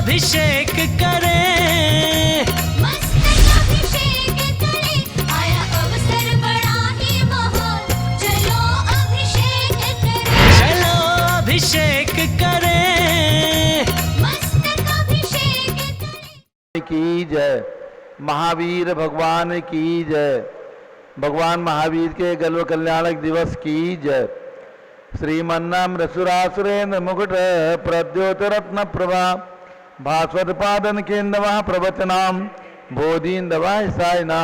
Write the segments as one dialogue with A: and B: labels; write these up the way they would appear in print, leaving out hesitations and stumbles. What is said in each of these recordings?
A: अभिषेक करें,
B: मस्तक अभिषेक करें, आया अवसर बड़ा ही महान, चलो अभिषेक करें,
A: चलो अभिषेक करें,
B: मस्तक अभिषेक करें।
C: की जय। महावीर भगवान की जय। भगवान महावीर के गल्व कल्याणक दिवस की जय। श्रीमन्नाम रसुरासुरेन्द्र मुकुट प्रद्योतरत्न प्रभा भास्वत पादन केन्द्र प्रवचनाम बोधीन्दवा सायना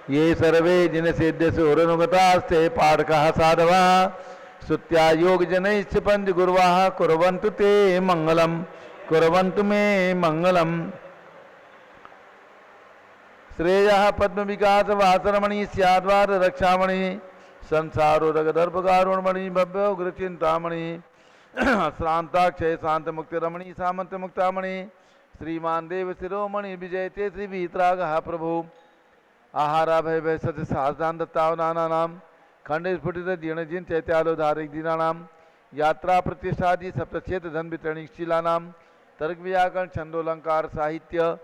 C: ये सर्वे जिन सिद्ध सुरनुगतास्ते पाठकः साधवा सुत्या योग जनैश्च पंच गुरुवाः कुर्वन्तु ते मंगलम कुर्वन्तु मे मंगलम। श्रेयः पद्म विकास वासरमणि स्याद्वार रक्षामणि संसारो रगदर्भकारुणमणि भव्य उग्र चिंतामणि श्रांताक्षय शांत मुक्ति रमणि सामंत मुक्तामणि श्रीमान देव शिरोमणि विजयते श्री वीतरागः प्रभु आहारा भय भय सत सहस्रान दत्तावनाना नाम खंड स्फुटित दीन जिन चैत्यालोधारिक दीनानाम यात्रा प्रतिष्ठादि सप्तक्षेत्र धन वितरणिशीला नाम तर्क व्याकरण छंदोलंकार साहित्य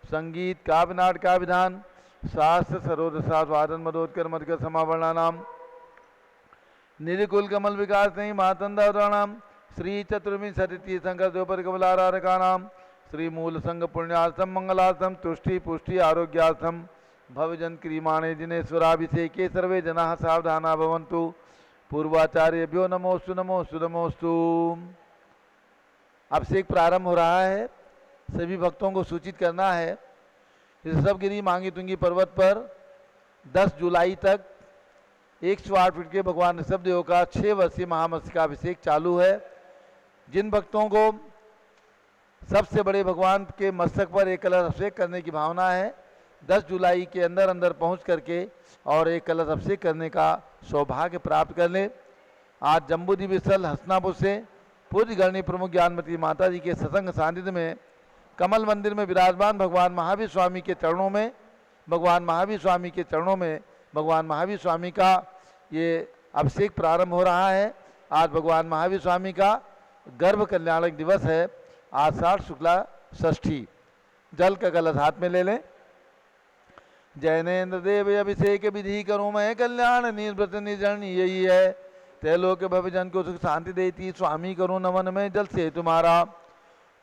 C: संगीत काव्य नाटक का विधान शास्त्र सरोद स्वादन मदोत्कर मधुकर समावरणा नाम निरिकुल कमल विकास नहीं महातंदाम श्री चतुर्विंशति शंकर द्योपर कमलारारका नाम श्री मूल संघ पुण्यार्थम मंगलार्थम तुष्टि पुष्टि आरोग्यार्थम भवजन क्रीमाणे जिनेश्वराभिषेके सर्वे जना सावधाना भवन्तु पूर्वाचार्यभ्यो नमोस्तु नमोस्तु नमोस्तु। अभिषेक प्रारंभ हो रहा है। सभी भक्तों को सूचित करना है। ऋषभगिरी मांगी तुंगी पर्वत पर 10 जुलाई तक 108 फीट के भगवान ऋषभदेव का 6 वर्षीय महामस्तक का अभिषेक चालू है। जिन भक्तों को सबसे बड़े भगवान के मस्तक पर एक कलश अभिषेक करने की भावना है 10 जुलाई के अंदर अंदर पहुंच करके और एक कलश अभिषेक करने का सौभाग्य प्राप्त कर ले। आज जम्बूद्वीप स्थल हसनापुर से पूज्य गणनी प्रमुख ज्ञानमती माता जी के सत्संग सानिध्य में कमल मंदिर में विराजमान भगवान महावीर स्वामी के चरणों में भगवान महावीर स्वामी का ये अभिषेक प्रारंभ हो रहा है। आज भगवान महावीर स्वामी का गर्भ कल्याणक दिवस है। आषाढ़ शुक्ला षष्ठी। जल का कलश हाथ में ले लें। जैनेन्द्र देव अभिषेक विधि करूँ मैं कल्याण निर्व्रत निर्जन यही है त्रैलोक्य भवजन को सुख शांति देती स्वामी करूँ नमन में जल से तुम्हारा।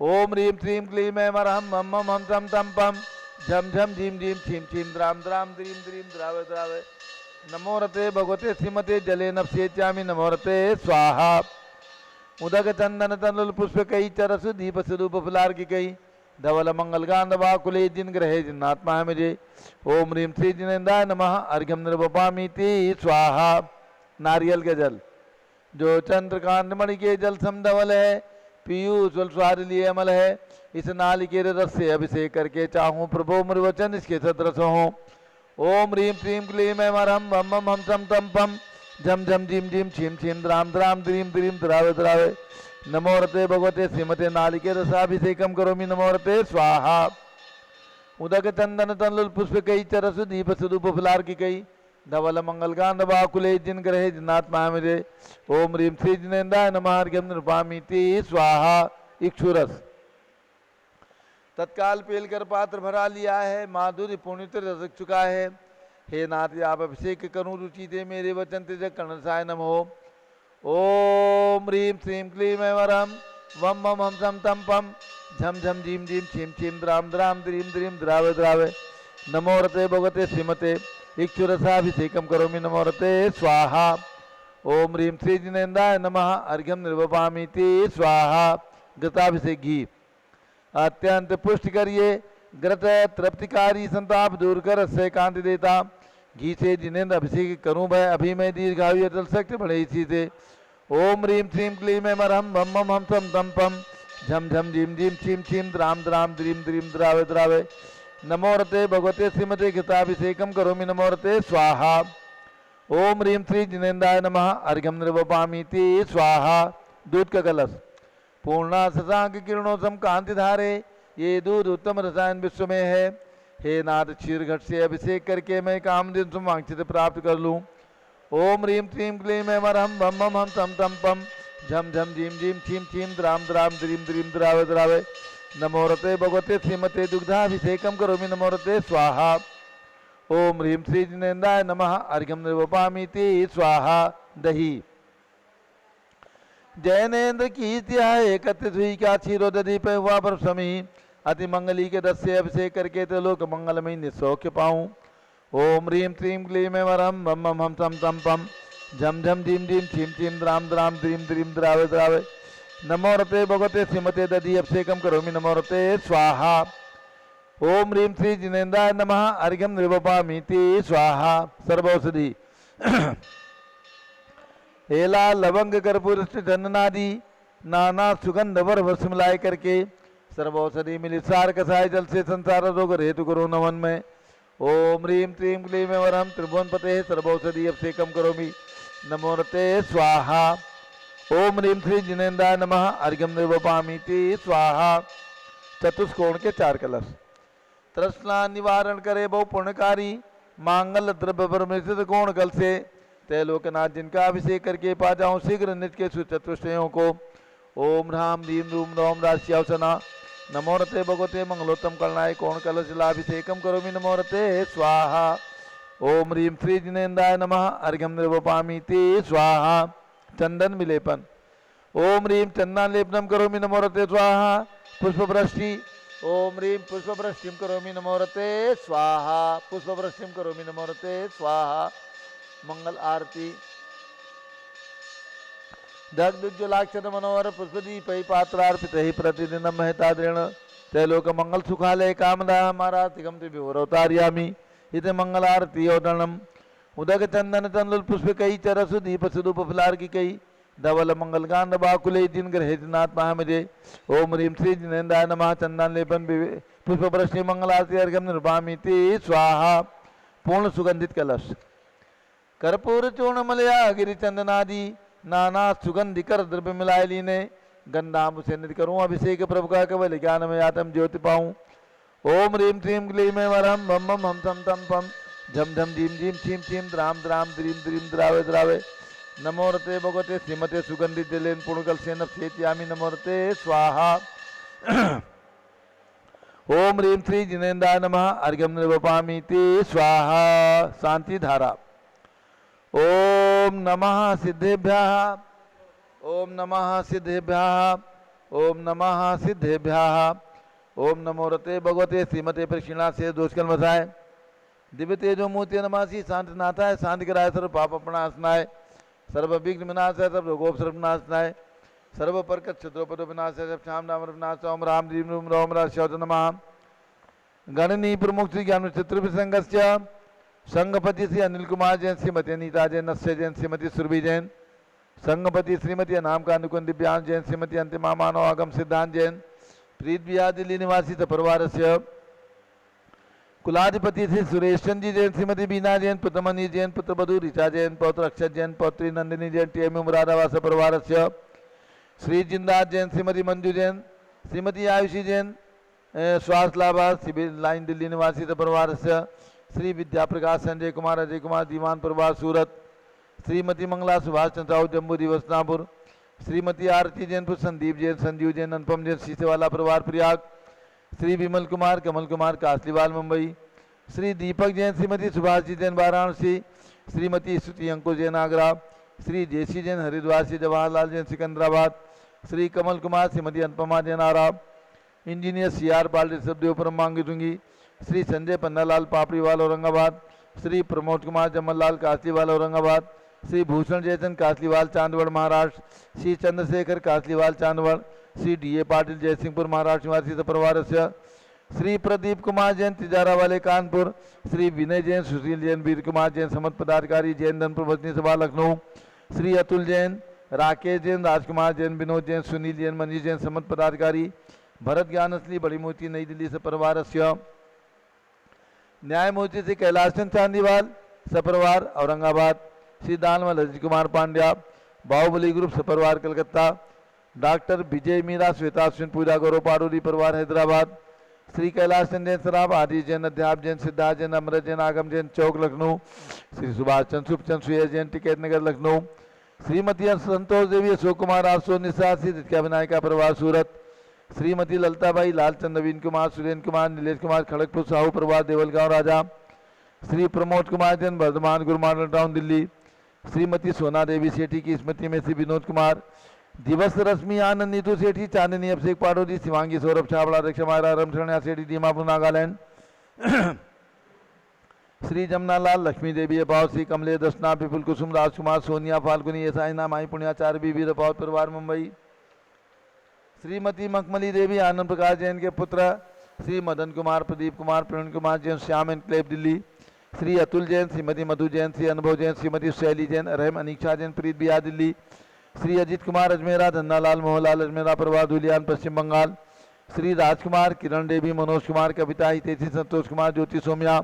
C: ओम ह्रीं श्रीं क्लीं ऐं वरहं मम मम हम तम तम पम झम झम झीम झीम छीम छीम द्राम द्राम द्रीम द्रीम द्राव द्राव नमो रते भगवते श्रीमते जले नप्स्येत्यामि नमो रते स्वाहा। उदक चंदन तनुल पुष्प कई चरस दीप स्वरूप फुलार की कई धवल मंगल गांध वाकुले जिन ग्रहे जिन्नात्मा मुझे। ओम ह्रीं श्री जिनेन्द्राय नमः अर्घ्यम निर्वपामीति स्वाहा। नारियल के जल जो चंद्रकांत मणि के जल समधवल है पीयूष स्वाद लिए अमल है इस नालिकेर रस से अभिषेक करके चाहूँ प्रभु मुर्वचन इसके सदरस हो। ओम ह्रीं श्रीं क्लीं ऐं वरहं मम मम हम तम तम पम झम झम झीम झीम छीम छीम द्राम द्राम द्रीम द्रीम द्रावे द्रावे नमो रते भगवते श्रीमते नालिके रसाभिषेकम करोमि नमो रते स्वाहा। उदक चंदन तनुल पुष्प कई चरस दीप स्वरूप फुलार की कई धवल मंगल गांध वाकुले जिन ग्रहे जिन्नात्मा मुझे। ओम ह्रीं श्री जिनेन्द्राय नमः अर्घ्यम निर्वपामीति स्वाहा। इक्षुरस तत्काल पेल कर पात्र भरा लिया है माधुर्य पुण्य रसक चुका है। हे नाथ आप अभिषेक करूँ रुचि दे मेरे वचन तेज कर्णसाय नमो। ओम ह्रीं श्रीं क्लीं ऐं वरहं वम मम हम सम तम पम झम झम झीम झीम छीम छीम द्राम द्राम द्रीम द्रीम द्रावे द्रावे नमो रते भगवते श्रीमते इक्षुरसाभिषेकम करोमि नमो रते स्वाहा। ओम ह्रीं श्री जिनेन्द्राय नमः अर्घ्यम निर्वपामीति स्वाहा। घृताभिषेक घी अत्यंत पुष्ट करिए ग्रत तृप्तिकारी संताप दूर कर से कांति देता घी से जिनेन्द्र अभिषेक करूं भय अभी मैं दीर्घायु अटल शक्ति बढ़े इसी से। ओम ह्रीं श्रीं क्लीं ऐं वरहं मम मम हम सम तम पम झम झम झीम झीम छीम छीम द्राम द्राम द्रीम द्रीम द्रावे द्रावे नमो रते भगवते श्रीमते घृताभिषेकम करोमि नमो रते स्वाहा। ओम ह्रीं श्री जिनेन्द्राय नमः अर्घ्यम निर्वपामीति स्वाहा। दूध का कलश पूर्णा शशांक किरणों सम कांति धारे ये दूध उत्तम रसायन विश्व में है। हे नाथ क्षीर घट से अभिषेक करके मैं कामधेनु सुवांछित प्राप्त कर लूँ। ओम ह्रीं श्रीं क्लीं ऐं वरहं मम मम हम तम तम पम झम झम झीम झीम छीम छीम द्राम द्राम द्रीम द्रीम द्रावे द्रावे नमोरते भगवते श्रीमते दुग्धाभिषेकम करोमि नमोरते स्वाहा। ओम ह्रीं श्री जिनेन्द्राय नमः अर्घ्यम निर्वपामीति स्वाहा। दही जैनेन्द्र की एकत्रित हुई क्या क्षीरो दधी पे हुआ पर समी अति मंगली के रस से अभिषेक करके त्रिलोक मंगलमय निसौख्य पाऊं। ओम ह्रीं श्रीं क्लीं वरम बम बम हम तम तम पम झम झम धीम धीम छीम छीम द्राम द्राम द्रीम द्रीम द्रावे द्रावे। नमोरते भगवते श्रीमते दधी अभिषेकम करोमि नमोरते स्वाहा। ओम ह्रीं श्री जिनेन्द्राय नमः अर्घ्यम निर्वपामीति स्वाहा। सर्वौषधि एला लवंग कर्पूर चंदनादि नाना सुगंध वर वश मिलाए करके सर्वौषधि मिली सार कसाय जल से संसार रोग हेतु करो नमन में। ओम ह्रीं क्लीं क्लीं वरम त्रिभुवन पते सर्वौषधि अभिषेकम करोमि नमोरते स्वाहा। ओम ह्रीं श्री जिनेन्द्राय नमः अर्घ्यम निर्वपामीति स्वाहा। चतुष्कोण के 4 कलश तृष्णा निवारण करे बहु पुण्यकारी मांगल द्रव्य परमित कोण कल से त्रैलोकनाथ जिनका अभिषेक करके पा जाऊं शीघ्र नित्य के सुचतुष्टयों को। ओम राम रीम रूम रोम राशियावसना नमोरते भगवते मंगलोत्तम कलनाय कोण कलश लाभिषेकम करोमि नमोरते स्वाहा। ओम ह्रीं श्री जिनेन्द्राय नमः अर्घ्यम निर्वपामीति स्वाहा। चंदन विलेपन ओम ह्रीं चंदन लेपनम करोमि नमोरते स्वाहा। पुष्पवृष्टि ओम ह्रीं पुष्पवृष्टिम करोमि नमोरते स्वाहा। पुष्पवृष्टिम करोमि नमोरते स्वाहा। मंगल आरती दग्धुज्ज्वलाक्षर मनोहर पुष्पदीपै पात्रार्पित ही प्रतिदिन महताद्रेण त्रैलोक मंगल सुखालय कामदा मारातिकम त्रिभुवरवतार्यामि इति मंगल आरती औदणम उदक चंदन तंदुल पुष्प कई चरसु दीप सुदूप फलार्की कई धवल मंगल गांध बाकुले दिन ग्रहे दिनाथ महामजे। ओम ह्रीं श्री जिनेन्द्राय नमः चंदन लेपन पुष्प वृष्टि मंगल आरती अर्घ्यम निर्वापयामि स्वाहा। पूर्ण सुगंधित कलश कर्पूर चूर्ण मलया गिरि चंदनादि नाना सुगंधिकर द्रव्य मिलाए लीने गंधाम से निधि करूं अभिषेक प्रभु का केवल ज्ञान में आत्म ज्योति पाऊं। ओम ह्रीं श्रीं क्लीं वरम बम बम हम तम तम पम झम झम धीम धीम छीम छीम द्राम द्राम द्रीम द्रीम द्रावे द्रावे। नमोरते भगवते श्रीमते सुगंधित जलेन पुणकल सेन सेत्यामि नमोरते स्वाहा। ओम ह्रीं श्री जिनेन्द्राय नमः अर्घ्यम निर्वपामीति स्वाहा। शांति धारा ओम नमः सिद्धेभ्यः ओम नमः सिद्धेभ्यः ओम नमः सिद्धेभ्यः। ओम नमोरते भगवते श्रीमते प्रक्षिणा से दोषकल मसाय दिव्य तेजो मूर्ति नमासी शांति नाथाय शांति कराय सर्व पाप अपनाशनाय सर्व विघ्न विनाशाय सर्व रोगोप सर्व विनाशनाय सर्व परकत शत्रुपद विनाशाय सब श्याम नाम विनाश। ओम राम रीम रूम रोम राश्यौत नमः। गणनी प्रमुख श्री ज्ञान चतुर्भि संघस्य संघपति श्री अनिल कुमार जैन श्रीमती अनीता जैन नस्य जैन श्रीमती सुरभि जैन संघपति श्रीमती अनाम कानुकुंद दिव्यांश जैन श्रीमती अंतिमा मानव आगम सिद्धांत जैन प्रीत बिहार दिल्ली निवासी परिवार से कुलाधिपति श्री सुरेश चंद जी जैन श्रीमती बीना जैन पुत्र मनीष जैन पुत्र बधु ऋचा जैन पौत्र अक्षत जैन पौत्री नंदिनी जैन टीएम मुरादाबाद परिवार से श्री जिंदास जैन श्रीमती मंजू जैन श्रीमती आयुषी जैन स्वास्थ्य लाभार्थ सिविल लाइन दिल्ली निवासी परिवार से श्री विद्या प्रकाश संजय कुमार अजय कुमार दीवान परिवार सूरत श्रीमती मंगला सुभाष चंद्र राव जम्मू दिवसनापुर श्रीमती आरती जैन पुत्र संदीप जैन संजीव जैन अनुपम जैन शीशेवाला परिवार प्रयाग श्री विमल कुमार कमल कुमार कासलीवाल मुंबई श्री दीपक जैन श्रीमती सुभाषी जैन वाराणसी श्रीमती स्तुति अंकुश जैन आगरा श्री जेसी जैन हरिद्वार से Jawaharlal Jain Secunderabad Shri Kamal Kumar Shrimati Anupama Jain Aarab engineer C R Pal Rishabhdev Mangitungi Shri Sanjay Pannalal Papdiwal Aurangabad Shri Pramod Kumar Jamallal Kasliwal Aurangabad Shri Bhushan Jaichand Kasliwal Chandwad Maharashtra Shri Chandrashekhar Kasliwal Chandwad Shri D A Patil Jaysingpur Maharashtra निवासी परिवार से श्री प्रदीप कुमार जैन तिजारा वाले कानपुर श्री विनय जैन सुशील जैन वीर कुमार जैन समत पदाधिकारी जैन धनपुर वजनी सभा लखनऊ श्री अतुल जैन राकेश जैन राजकुमार जैन विनोद जैन सुनील जैन मनीष जैन समत पदाधिकारी भरत ज्ञान असली बड़ी मूर्ति नई दिल्ली से परिवार से न्यायमूर्ति श्री कैलाश चंद चांदीवाल सपरिवार औरंगाबाद श्री दानवल अजित कुमार पांड्या बाहुबली ग्रुप सपरिवार कलकत्ता डॉक्टर विजय मीरा श्वेता अश्विन पूजा गौरव पारूरी परिवार हैदराबाद श्री कैलाश चंद जैन सराब आदि जैन अध्याप जैन सिद्धार्थ जैन अमृत जैन आगम जैन चौक लखनऊ श्री सुभाष चंद सुखचंद सुयस जैन टिकैत नगर लखनऊ श्रीमती संतोष देवी अशोक कुमार आसो निशा श्री रित्या विनायका परिवार सूरत श्रीमती ललिताबाई लालचंद नवीन कुमार सुरेंद्र कुमार नीलेश कुमार खड़गपुर साहू परिवार देवलगांव राजा। श्री प्रमोद कुमार जैन वर्धमान गुरु मॉडल टाउन दिल्ली। श्रीमती सोना देवी सेठी की स्मृति में श्री विनोद कुमार। दिवस रश्मि आनंद नीतू सेठी चांदनी अभिषेक पाडोदी शिवांगी सौरभ छाबड़ा रक्षा मारा रमशरणा सेठी दीमापुर नागालैंड। श्री जमनालाल लक्ष्मी देवी अभाव श्री कमले दर्शना विपुल कुसुम राजकुमार सोनिया फाल्गुनी एसाइना माई पुण्याचार्य बीबी रपावत परिवार मुंबई। श्रीमती मखमली देवी आनंद प्रकाश जैन के पुत्र। श्री मदन कुमार प्रदीप कुमार प्रवीण कुमार जैन श्याम एनक्लेव दिल्ली। श्री अतुल जैन श्रीमती मधु जैन श्री अनुभव जैन श्रीमती शैली जैन रहम अनीक्षा जैन प्रीत बिहार दिल्ली। श्री अजित कुमार अजमेरा धन्नालाल मोहनलाल अजमेरा परिवार धुलियान पश्चिम बंगाल। श्री राजकुमार किरण देवी मनोज कुमार कविता हितेशी संतोष कुमार ज्योति सोम्या।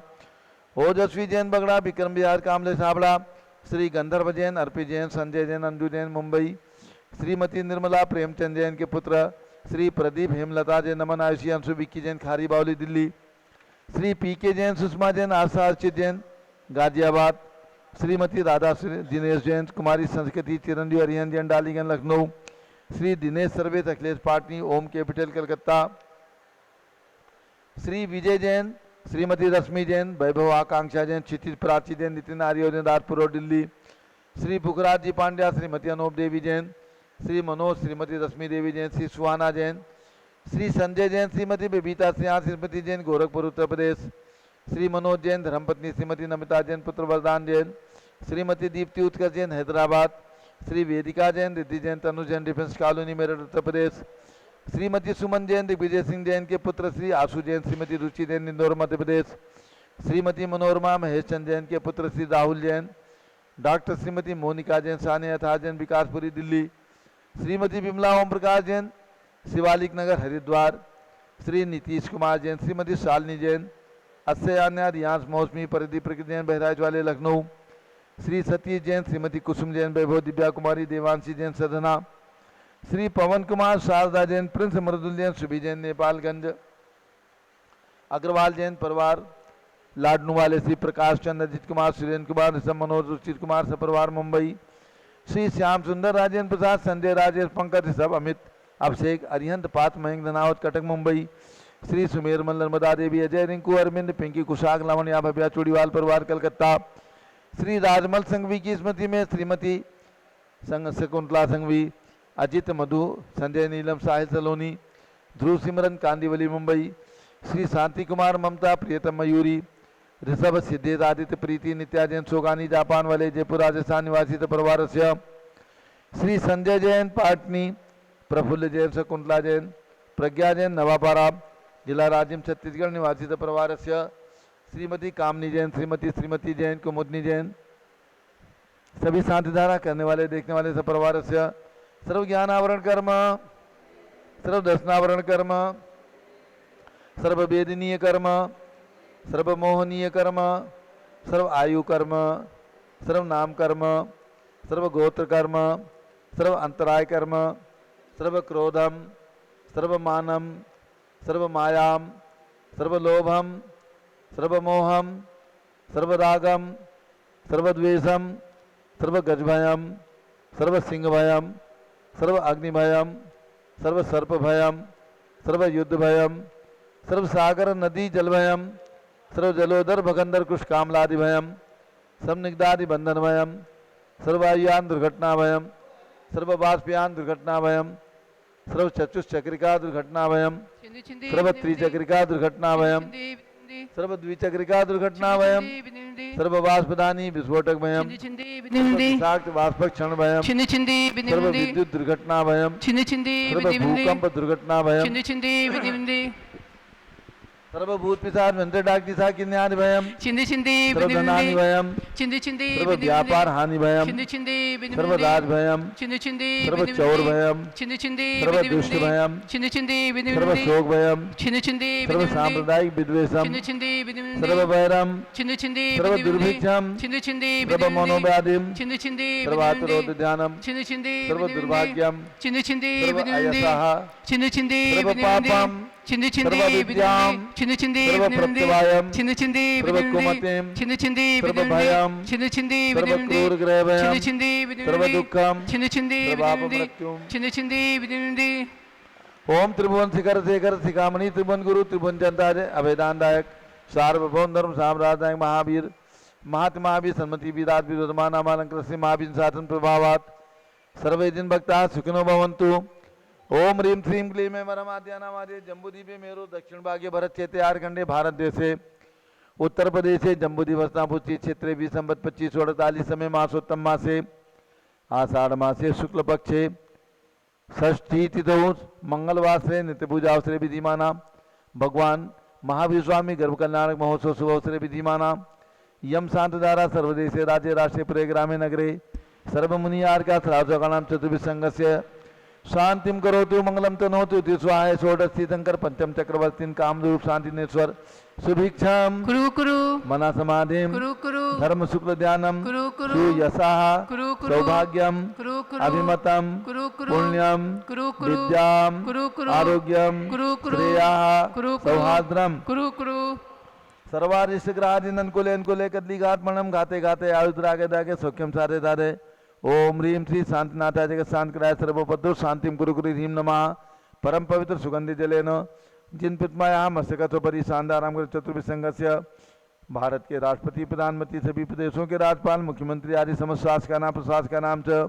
C: ओजस्वी जैन बगड़ा विक्रम बिहार कामले साबड़ा। श्री गंधर्व जैन अर्पित जैन संजय जैन अंजू जैन मुंबई। श्रीमती निर्मला प्रेमचंद जैन के पुत्र। श्री प्रदीप हेमलता जैन नमन आयुषी अंशु विक्की जैन खारी बावली दिल्ली। श्री पी के जैन सुषमा जैन आशा अर्चित जैन गाजियाबाद। श्रीमती राधा दिनेश जैन कुमारी संस्कृति चिरंजीव हरिहन जैन डालीगंज लखनऊ। श्री दिनेश सर्वेत अखिलेश पाटनी ओम कैपिटल कलकत्ता। श्री विजय जैन श्रीमती रश्मि जैन वैभव आकांक्षा जैन क्षितिज प्राची जैन नितिन आर्य जैन राजपुर रोड दिल्ली। श्री भुखराज जी पांड्या श्रीमती अनूप देवी जैन। श्री मनोज श्रीमती रश्मि देवी जैन श्री सुहाना जैन। श्री संजय जैन श्रीमती बेबीता सिंह श्रीमती जैन गोरखपुर उत्तर प्रदेश। श्री मनोज जैन धर्मपत्नी श्रीमती नमिता जैन पुत्र वरदान जैन। श्रीमती दीप्ति उत्कर्ष जैन हैदराबाद। श्री वेदिका जैन रिद्धि जैन तनु जैन डिफेंस कॉलोनी मेरठ उत्तर प्रदेश। श्रीमती सुमन जैन दिग्विजय सिंह जैन के पुत्र श्री आशु जैन श्रीमती रुचि जैन इंदौर मध्य प्रदेश। श्रीमती मनोरमा महेश चंद जैन के पुत्र श्री राहुल जैन। डॉक्टर श्रीमती मोनिका जैन सानिया था जैन विकासपुरी दिल्ली। श्रीमती विमला ओम प्रकाश जैन शिवालिक नगर हरिद्वार। श्री नीतीश कुमार जैन श्रीमती शालिनी जैन अस्यान्या रियांश मौसमी परिधि प्रकृति जैन बहराइच वाले लखनऊ। श्री सतीश जैन श्रीमती कुसुम जैन वैभव दिव्या कुमारी देवांशी जैन सदना। श्री पवन कुमार शारदा जैन प्रिंस मृदुल जैन सुबी जैन नेपालगंज। अग्रवाल जैन परिवार लाडनू वाले श्री प्रकाश चंद्र अजित कुमार सुरेंद्र कुमार ऋषभ मनोज रुचित कुमार सपरिवार मुंबई। श्री श्याम सुंदर राजेंद्र प्रसाद संजय राजेश पंकज ऋषभ अमित अभिषेक अरिहंत पात महेंद्र नावत कटक मुंबई। श्री सुमेर मल नर्मदा देवी अजय रिंकू अरविंद पिंकी कुशाग लावण्या भव्या चूड़ीवाल परिवार कलकत्ता। श्री राजमल संघवी की स्मृति में श्रीमती शकुंतला संघवी अजित मधु संजय नीलम साहिल सलोनी ध्रुव सिमरन कांदीवली मुंबई। श्री शांति कुमार ममता प्रियतम मयूरी ऋषभ सिद्धेश आदित्य प्रीति नित्या जैन सोगानी जापान वाले जयपुर राजस्थान निवासी परिवार से। श्री संजय जैन पाटनी प्रफुल्ल जैन शकुंतला जैन प्रज्ञा जैन नवापारा जिला राजिम छत्तीसगढ़ निवासी परिवार से। श्रीमती कामनी जैन श्रीमती जैन कुमुदनी जैन सभी शांतिधारा करने वाले देखने वाले सब परिवार से। सर्व ज्ञान आवरण कर्म सर्व दर्शनावरण कर्म सर्व वेदनीय कर्म सर्व मोहनीय कर्म सर्व आयु कर्म सर्व नाम कर्म सर्व गोत्र कर्म सर्व अंतराय कर्म सर्व क्रोधम सर्व मानम सर्व मायाम सर्व लोभम सर्व मोहम सर्व रागम सर्व द्वेषम सर्व गजभयम सर्व सिंह भयम सर्व अग्निभयम सर्व सर्प भयम सर्व युद्ध भयम सर्व सागर नदी जल भयम सर्व जलोदर भगंदर कुश कामलादि भयम सर्व निगदादि बंधन भयम सर्वायुयान दुर्घटना भयम सर्व बाष्पयान दुर्घटना भयम सर्व चतुष्चक्रिका दुर्घटना भयम सर्व त्रिचक्रिका दुर्घटना भयम सर्व द्विचक्रिका दुर्घटना भयम सर्व बाष्पदानी विस्फोटक भयम विषाक्त बाष्पक क्षण भयम सर्व विद्युत दुर्घटना भयम सर्व भूकंप दुर्घटना भयम सर्व भूत पिशाच मंत्र डाक दिशा किन्यादि भयम सर्व धनानि भयम सर्व व्यापार हानि भयम सर्व राज भयम सर्व चौर भयम सर्व दुष्ट भयम सर्व शोक भयम सर्व सांप्रदायिक विद्वेषम सर्व वैरम सर्व दुर्भिक्षम सर्व मनोव्याधिम सर्व आतुरोध ध्यानम सर्व दुर्भाग्यम सर्व अयसः सर्व पापम सर्व विद्याम सर्व प्रत्यवायम सर्व कुमतिम सर्व भयम सर्व क्रूर ग्रह भयम सर्व दुःखम सर्व अपमृत्युम ओम त्रिभुवन शिखर शेखर शिखामणि त्रिभुवन गुरु त्रिभुवन जनताज अभेदानदायक सार्वभौम धर्म साम्राज्यनायक महावीर महात्मावीर सन्मति विदात विरोधमानामालंकृत श्री महावीर शासन प्रभावात सर्वे दिन भक्ता सुखिनो भवन्तु। ओम ह्रीं श्रीं क्लीं ऐं वरमाद्यानामादे जम्बूद्वीपे मेरो दक्षिण भागे भरत चेते आर्खंडे भारत देशे उत्तर प्रदेशे जम्बूद्वीपस्नापुची क्षेत्रे भी संवत 2548 समय मासोत्तम मासे आषाढ़ मासे शुक्ल पक्षे षष्ठी तिथौ मंगलवासरे नित्य पूजा अवसरे विधिमाना भगवान महावीर स्वामी गर्भ कल्याणक महोत्सव शुभ अवसरे विधिमाना यम शांतधारा सर्वदेशे राज्य राष्ट्रे पुरे ग्रामे नगरे सर्वमुनियार्का श्रावकानां चतुर्विसंगस्य शांतिम करोतु मंगलम तनोतु तिस्वाय षोडशी शंकर पंचम चक्रवर्तीन कामरूप शांतिनेश्वर सुभिक्षम
D: कुरु कुरु
C: मना समाधिम
D: कुरु कुरु
C: धर्म शुक्ल ध्यानम
D: कुरु कुरु
C: सुयशः
D: कुरु कुरु
C: सौभाग्यम
D: कुरु कुरु
C: अभिमतम
D: कुरु कुरु
C: पुण्यम
D: कुरु कुरु
C: विद्याम
D: कुरु कुरु
C: आरोग्यम
D: कुरु कुरु
C: श्रेयः
D: कुरु कुरु
C: सौहार्द्रम
D: कुरु कुरु
C: सर्वारिष्टग्रादीन अनुकूले अनुकूले कदलीघातमणम घाते घाते आयुद्रागे दागे सौख्यम सारे सारे ओम ह्रीं श्री शांतिनाथाय जगत शांतिकराय सर्वोपद्रव शांतिम कुरु कुरु ह्रीं नमः परम पवित्र सुगंधि जलेन जिन पितमाया मस्तकथोपरि शानदाराम चतुर्विसंगस्य भारत के राष्ट्रपति प्रधानमंत्री सभी प्रदेशों के राज्यपाल मुख्यमंत्री आदि समस्त शासकानां प्रशासकानां च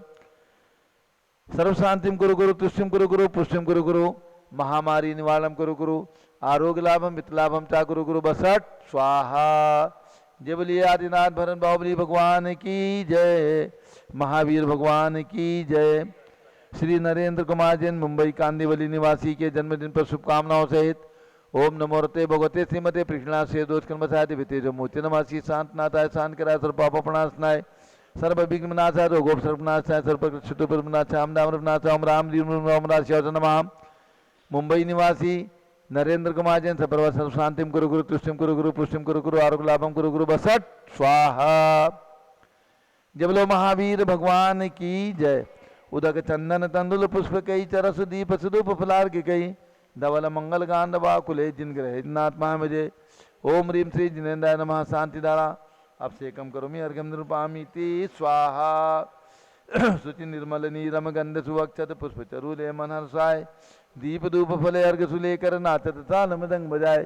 C: सर्व शांतिम कुरु कुरु तुष्टिम कुरु कुरु पुष्टिम कुरु कुरु महामारी निवारणम कुरु कुरु आरोग्य लाभम मित्रलाभम चा कुरु कुरु बसट स्वाहा। जय बोलिए आदिनाथ भरन बाहुबली भगवान की जय, महावीर भगवान की जय। श्री नरेंद्र कुमार जैन मुंबई कांदिवली निवासी के जन्मदिन पर शुभकामनाओं सहित ओम नमोरते भगवते श्रीमते कृष्णा से दोष कर्मसाय दिव्यतेज मूर्ति नमासी शांतनाथाय शांत कराय सर्व पाप प्रणाशनाय सर्व विघ्न विनाशाय रोगोप सर्वनाशाय सर्व क्षुत विनाशाय हम दाम विनाशाय ओम राम रीम राशि नमः। मुंबई निवासी नरेंद्र कुमार जैन सपर्व सर्व शांतिम कुरु गुरु तुष्टिम कुरु गुरु पुष्टिम कुरु गुरु आरोग्य लाभम कुरु गुरु बसट स्वाहा। जय बोलो महावीर भगवान की जय। उदक चंदन तंदुल पुष्प कई चरस दीप सुदूप फलार की कई धवल मंगल गांधवा कुले जिन ग्रह जिनात्मा मुझे ओम ह्रीं श्री जिनेन्द्राय नमः शांति धारा अभिषेकम करोमि अर्घ्यम निरूपामीति स्वाहा। शुचि निर्मल नीरम गंध सुवक्षत पुष्प चरुले मनहर्षाय दीप धूप फले अर्घ सुलेकर नाचत ताल मृदंग बजाए।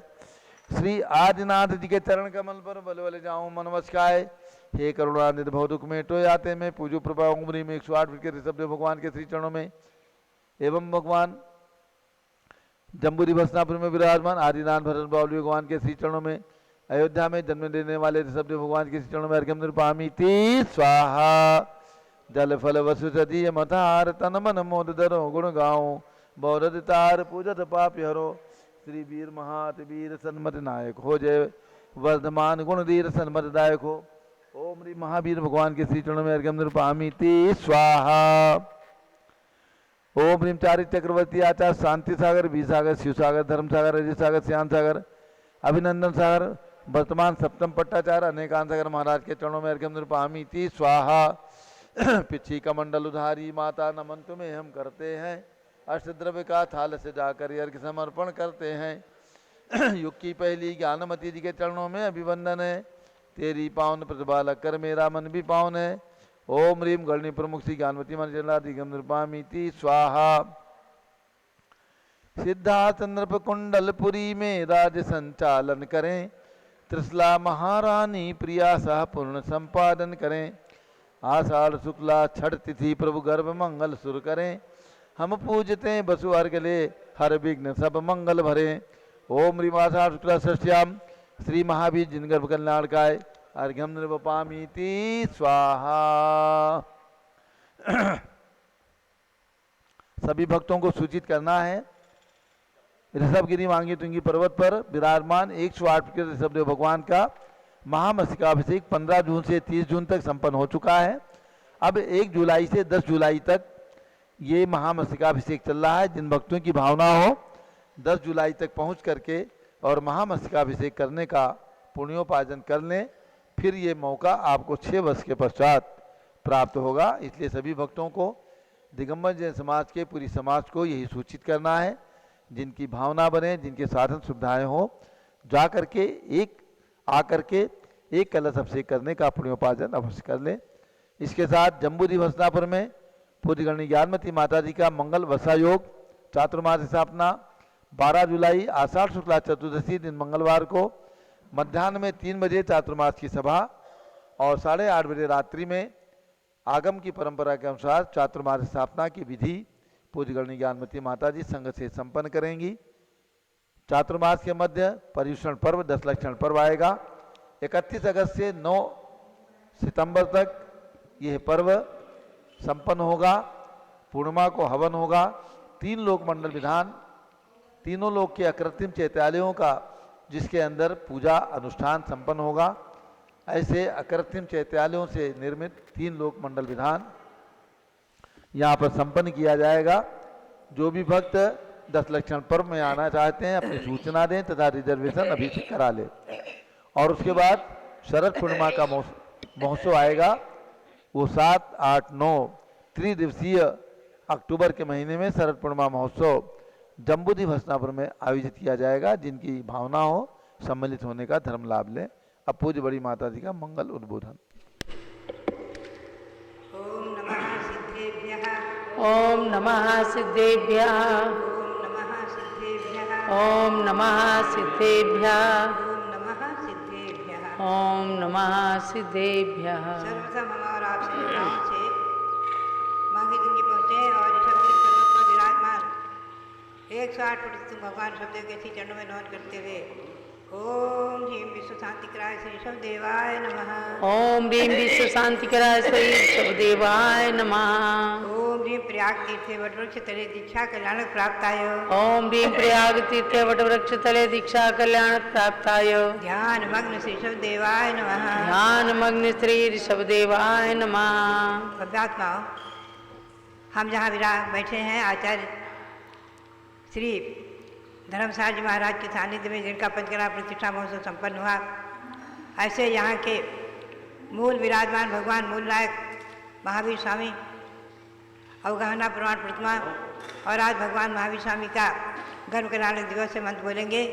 C: श्री आदिनाथ जी के चरण कमल पर बल बल जाऊं मन वस्काय। हे करुणानिधि भव दुख में टो आते में पूजो प्रभा उमरी में 108 के ऋषभ भगवान के श्री चरणों में एवं भगवान जम्बूरी भस्नापुर में विराजमान आदिनाथ भरत बाहुबली भगवान के श्री चरणों में अयोध्या में जन्म देने वाले ऋषभ भगवान के श्री चरणों में अर्घ्यम निरूपामीति स्वाहा। जल फल वसु सदी मतार तन मन मोद धरो गुण गाऊं बौरद तार पूजत पाप हरो। श्री वीर महात वीर सन्मत नायक हो जय वर्धमान गुण धीर सन्मत दायक हो। ओम ह्रीं महावीर भगवान के श्री चरणों में अर्घ्यम निरूपामीति स्वाहा। ओम ह्रीं चारि चक्रवर्ती आचार्य शांति सागर वी सागर शिव सागर धर्म सागर अजय सागर श्याम सागर अभिनंदन सागर वर्तमान सप्तम पट्टाचार्य अनेकांत सागर महाराज के चरणों में अर्घ्यम निरूपामीति स्वाहा। पिछी कमंडल उधारी माता नमन तुम्हें हम करते हैं अष्टद्रव्य का थाल से जाकर अर्घ समर्पण करते हैं। युग की पहली ज्ञानमती जी के चरणों में अभिवंदन है तेरी पावन प्रतिभा लग कर मेरा मन भी पावन है। ओम ह्रीं गणनी प्रमुख श्री ज्ञानमती मन जलाधिगम निरूपामीति स्वाहा। सिद्धार्थ नृप कुंडलपुरी में राज संचालन करें त्रिशला महारानी प्रिया सह पूर्ण संपादन करें। आषाढ़ शुक्ला छठ तिथि प्रभु गर्भ मंगल सुर करें हम पूजते बसु अर्घले हर विघ्न सब मंगल भरे। ओम ह्रीं आषाढ़ शुक्ला षष्ठ्याम श्री महावीर जिन गर्भ कल्याणकाय अर्घ्यम निरूपामीति स्वाहा। सभी भक्तों को सूचित करना है ऋषभगिरी मांगी तुंगी पर्वत पर विराजमान 108 के ऋषभदेव भगवान का महामस्तकाभिषेक 15 जून से 30 जून तक संपन्न हो चुका है। अब 1 जुलाई से 10 जुलाई तक ये महामस्तकाभिषेक चल रहा है। जिन भक्तों की भावना हो 10 जुलाई तक पहुंच करके और महामस्तकाभिषेक करने का पुण्योपार्जन कर लें, फिर ये मौका आपको 6 वर्ष के पश्चात प्राप्त होगा। इसलिए सभी भक्तों को दिगंबर जैन समाज के पूरी समाज को यही सूचित करना है। जिनकी भावना बने, जिनके साधन सुविधाएं हो, जा करके आकर के एक कलश अभिषेक करने का पुण्योपार्जन अवश्य कर लें। इसके साथ जम्बूद्वीप हस्तिनापुर में पूज्य गणनी ज्ञानमती माता जी का मंगल वसा योग चातुर्मास स्थापना 12 जुलाई आषाढ़ शुक्ला चतुर्दशी दिन मंगलवार को मध्याह्न में 3 बजे चातुर्मास की सभा और 8:30 बजे रात्रि में आगम की परंपरा के अनुसार चातुर्मास स्थापना की विधि पूज्यगणी ज्ञानमती माता जी संघ से संपन्न करेंगी। चातुर्मास के मध्य पर्युषण पर्व 10 लक्षण पर्व आएगा। 31 अगस्त से 9 सितंबर तक यह पर्व संपन्न होगा। पूर्णिमा को हवन होगा। 3 लोक मंडल विधान, तीनों लोक के अकृत्रिम चैत्यालयों का जिसके अंदर पूजा अनुष्ठान संपन्न होगा। ऐसे अकृत्रिम चैत्यालयों से निर्मित 3 लोक मंडल विधान यहाँ पर संपन्न किया जाएगा। जो भी भक्त 10 लक्षण पर्व में आना चाहते हैं अपनी सूचना दें तथा रिजर्वेशन अभी से करा लें। और उसके बाद शरद पूर्णिमा का महोत्सव आएगा। वो 7, 8, 9 त्रिदिवसीय अक्टूबर के महीने में शरद पूर्णिमा महोत्सव जम्बूद्वीप हस्तिनापुर में आयोजित किया जाएगा। जिनकी भावना हो सम्मिलित होने का धर्म लाभ लें। अब पूज्य बड़ी माता जी का मंगल उद्बोधन।
D: ओम नमः सिद्धेभ्यः ओम नमः सिद्धेभ्यः ओम नमः सिद्धेभ्यः।
E: सर्वप्रथम हम और आपसे निकायों से मांगी दूंगी पहुँचे और ऋषभ के पर्वत पर विराजमान 108 फुट तुम भगवान शब्द के इसी चरणों में नमन करते हुए ओम ह्रीं विश्व शांतिकराय श्री ऋषभ देवाय नमः।
D: ओम ह्रीं विश्व शांतिकराय श्री ऋषभ देवाय नमः।
E: ओम ह्रीं प्रयाग तीर्थे वटवृक्ष तले दीक्षा कल्याणक प्राप्ताय।
D: ओम ह्रीं प्रयाग तीर्थे वटवृक्ष तले दीक्षा कल्याणक प्राप्ताय।
E: ध्यान मग्न श्री ऋषभ देवाय नमः।
D: ध्यान मग्न श्री ऋषभ देवाय नमः।
E: भव्यात्माओं, हम जहाँ बैठे हैं आचार्य श्री धर्मसार जी महाराज के सानिध्य में जिनका पंचकला प्रतिष्ठा महोत्सव संपन्न हुआ, ऐसे यहाँ के मूल विराजमान भगवान मूल नायक महावीर स्वामी अवगाहना प्रमाण प्रतिमा और आज भगवान महावीर स्वामी का गर्भ कल्याणक दिवस से मंत्र बोलेंगे।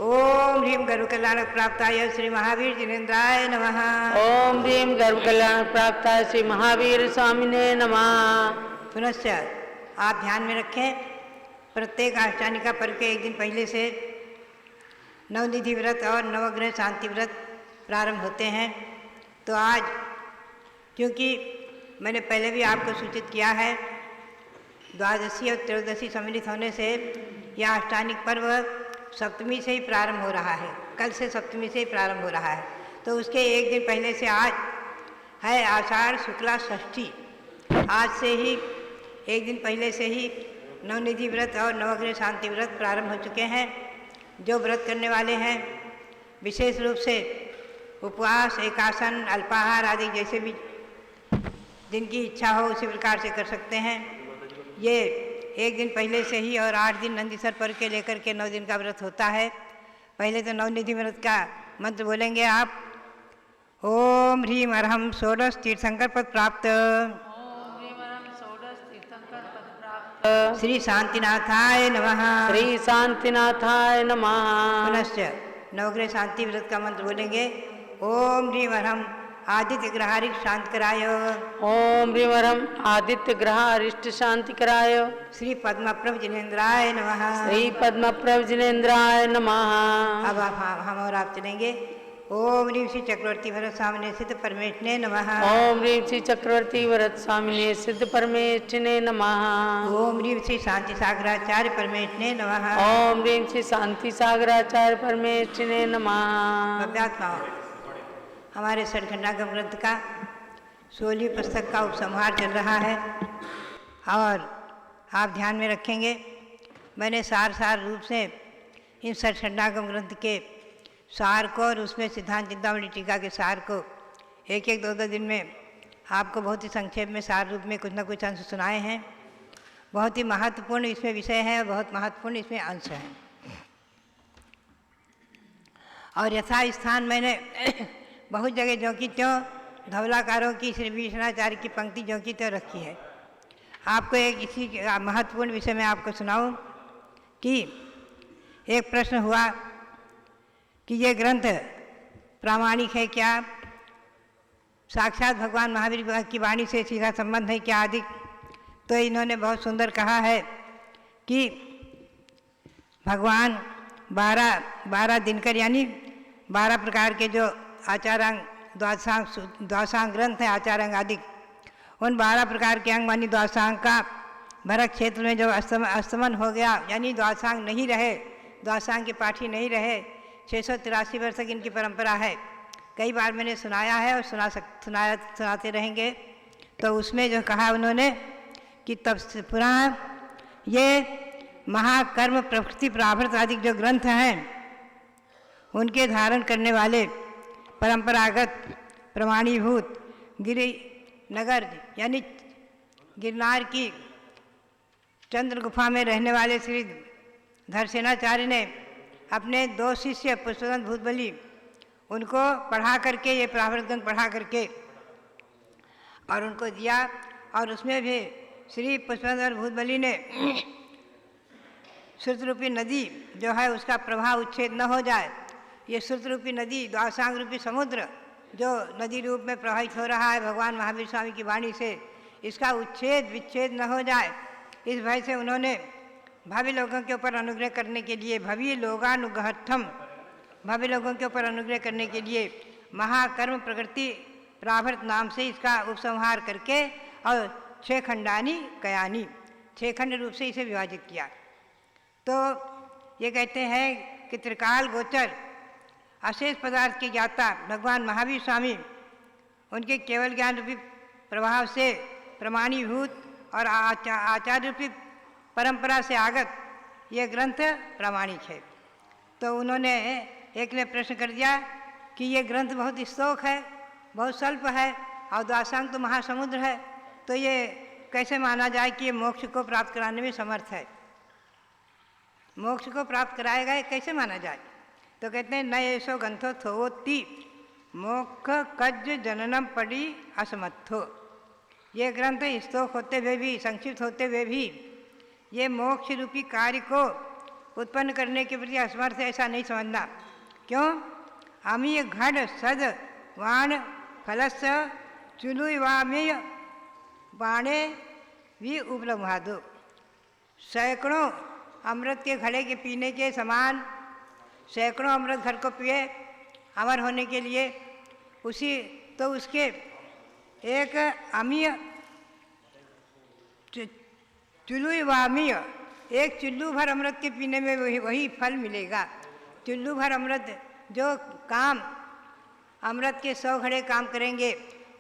E: ओम ह्रीं गर्भ कल्याणक प्राप्ताय श्री महावीर जिनेन्द्राय नमः।
D: ओम ह्रीं गर्भ कल्याणक प्राप्ताय श्री महावीर स्वामिने नमः।
E: पुनश्च आप ध्यान में रखें, प्रत्येक आष्टानिका पर्व के एक दिन पहले से नवनिधि व्रत और नवग्रह शांति व्रत प्रारंभ होते हैं। तो आज क्योंकि मैंने पहले भी आपको सूचित किया है, द्वादशी और त्रयोदशी सम्मिलित होने से यह आष्टानिक पर्व सप्तमी से ही प्रारंभ हो रहा है। कल से सप्तमी से ही प्रारंभ हो रहा है। तो उसके एक दिन पहले से आज है आषाढ़ शुक्ला षष्ठी। आज से ही एक दिन पहले से ही नवनिधि व्रत और नवग्रह शांति व्रत प्रारंभ हो चुके हैं। जो व्रत करने वाले हैं विशेष रूप से उपवास, एकासन, अल्पाहार आदि जैसे भी जिनकी इच्छा हो उसी प्रकार से कर सकते हैं। ये एक दिन पहले से ही और 8 दिन नंदीसर पर्व के लेकर के 9 दिन का व्रत होता है। पहले तो नवनिधि व्रत का मंत्र बोलेंगे आप। ओम ह्रीं अर्हं षोडश तीर्थंकर पद प्राप्त श्री शांतिनाथाय नमः।
D: श्री शांतिनाथाय नमः।
E: पुनश्च नवग्रह शांति व्रत का मंत्र बोलेंगे। ओम ह्रीं अर्हं आदित्य ग्रहारिक शांतिकराय।
D: ओम ह्रीं अर्हं आदित्य ग्रहारिष्ट शांतिकराय।
E: श्री पद्मप्रभ जिनेन्द्राय नमः।
D: श्री पद्मप्रभ जिनेन्द्राय नमः।
E: अब हम और आप चलेंगे। ओम ह्रीं श्री चक्रवर्ती भरत स्वामिने सिद्ध परमेष्ठिने नमः।
D: ओम ह्रीं श्री चक्रवर्ती भरत स्वामिने सिद्ध परमेष्ठिने नमः।
E: ओम ह्रीं श्री शांति सागराचार्य परमेष्ठिने नमः।
D: ओम ह्रीं श्री शांति सागराचार्य परमेष्ठिने नमः।
E: भव्यात्माओं, हमारे सठखंडागम ग्रंथ का 16वीं पुस्तक का उपसंहार चल रहा है और आप ध्यान में रखेंगे, मैंने सार रूप से इन सठखंडागम ग्रंथ के सार को और उसमें सिद्धांत चिंतामणि टीका के सार को एक 2 दिन में आपको बहुत ही संक्षेप में सार रूप में कुछ न कुछ अंश सुनाए हैं। बहुत ही महत्वपूर्ण इसमें विषय है और बहुत महत्वपूर्ण इसमें अंश है। और यथा स्थान मैंने बहुत जगह जो कि त्यों धवलाकारों की श्री विष्णाचार्य की पंक्ति जो कि त्यों रखी है। आपको एक इसी महत्वपूर्ण विषय में आपको सुनाऊं कि एक प्रश्न हुआ कि ये ग्रंथ प्रामाणिक है क्या, साक्षात भगवान महावीर की वाणी से सीधा संबंध है क्या आदि। तो इन्होंने बहुत सुंदर कहा है कि भगवान 12 दिनकर यानी 12 प्रकार के जो आचारांग द्वादशांग ग्रंथ हैं आचारांग आदि, उन 12 प्रकार के अंग मानी द्वादशांग का भरत क्षेत्र में जब अस्तमन हो गया, यानी द्वादशांग नहीं रहे, द्वादशांग के पाठी नहीं रहे, 683 वर्ष तक इनकी परंपरा है। कई बार मैंने सुनाया है और सुनाते रहेंगे। तो उसमें जो कहा उन्होंने कि तब से पुनः ये महाकर्म प्रकृति प्राभृत आदि जो ग्रंथ हैं उनके धारण करने वाले परंपरागत प्रमाणीभूत गिरि नगर यानी गिरनार की चंद्र गुफा में रहने वाले श्री धरसेनाचार्य ने अपने 2 शिष्य पुष्पवंत भूतबली उनको पढ़ा करके, ये प्रावृत ग्रंथ पढ़ा करके और उनको दिया। और उसमें भी श्री पुष्पवंत भूतबली ने श्रुत रूपी नदी जो है उसका प्रभाव उच्छेद न हो जाए, ये श्रुत रूपी नदी द्वादशांग रूपी समुद्र जो नदी रूप में प्रवाहित हो रहा है भगवान महावीर स्वामी की वाणी से, इसका उच्छेद विच्छेद न हो जाए, इस भय से उन्होंने भावी लोगों के ऊपर अनुग्रह करने के लिए भवी लोगानुगहत्थम, भावी लोगों के ऊपर अनुग्रह करने के लिए महाकर्म प्रकृति प्राभृत नाम से इसका उपसंहार करके और 6 खंडानी कयानी 6 खंड रूप से इसे विभाजित किया। तो ये कहते हैं कि त्रिकाल गोचर अशेष पदार्थ के ज्ञाता भगवान महावीर स्वामी उनके केवल ज्ञान रूपी प्रभाव से प्रमाणीभूत और आचार्य रूपी परंपरा से आगत ये ग्रंथ प्रामाणिक है। तो उन्होंने एक ने प्रश्न कर दिया कि ये ग्रंथ बहुत स्तोक है, बहुत स्वल्प है और द्वादशांग तो महासमुद्र है, तो ये कैसे माना जाए कि ये मोक्ष को प्राप्त कराने में समर्थ है, मोक्ष को प्राप्त कराएगा ये कैसे माना जाए? तो कहते हैं न ऐसो ग्रंथो थोती मोक्ष कज जननम पड़ी असमर्थो। ये ग्रंथ स्तोक होते हुए भी, संक्षिप्त होते हुए भी ये मोक्ष रूपी कार्य को उत्पन्न करने के प्रति असमर्थ है, ऐसा नहीं समझना। क्यों? अमीय घड़ सद वाण फलस्य चुलुवामेय बाणे भी उपलब्धादो। सैकड़ों अमृत के घड़े के पीने के समान सैकड़ों अमृत घर को पिए अमर होने के लिए, उसी तो उसके एक अमीय चुल्लुवामीय एक चुल्लू भर अमृत के पीने में वही फल मिलेगा। चुल्लू भर अमृत जो काम अमृत के 100 घड़े काम करेंगे,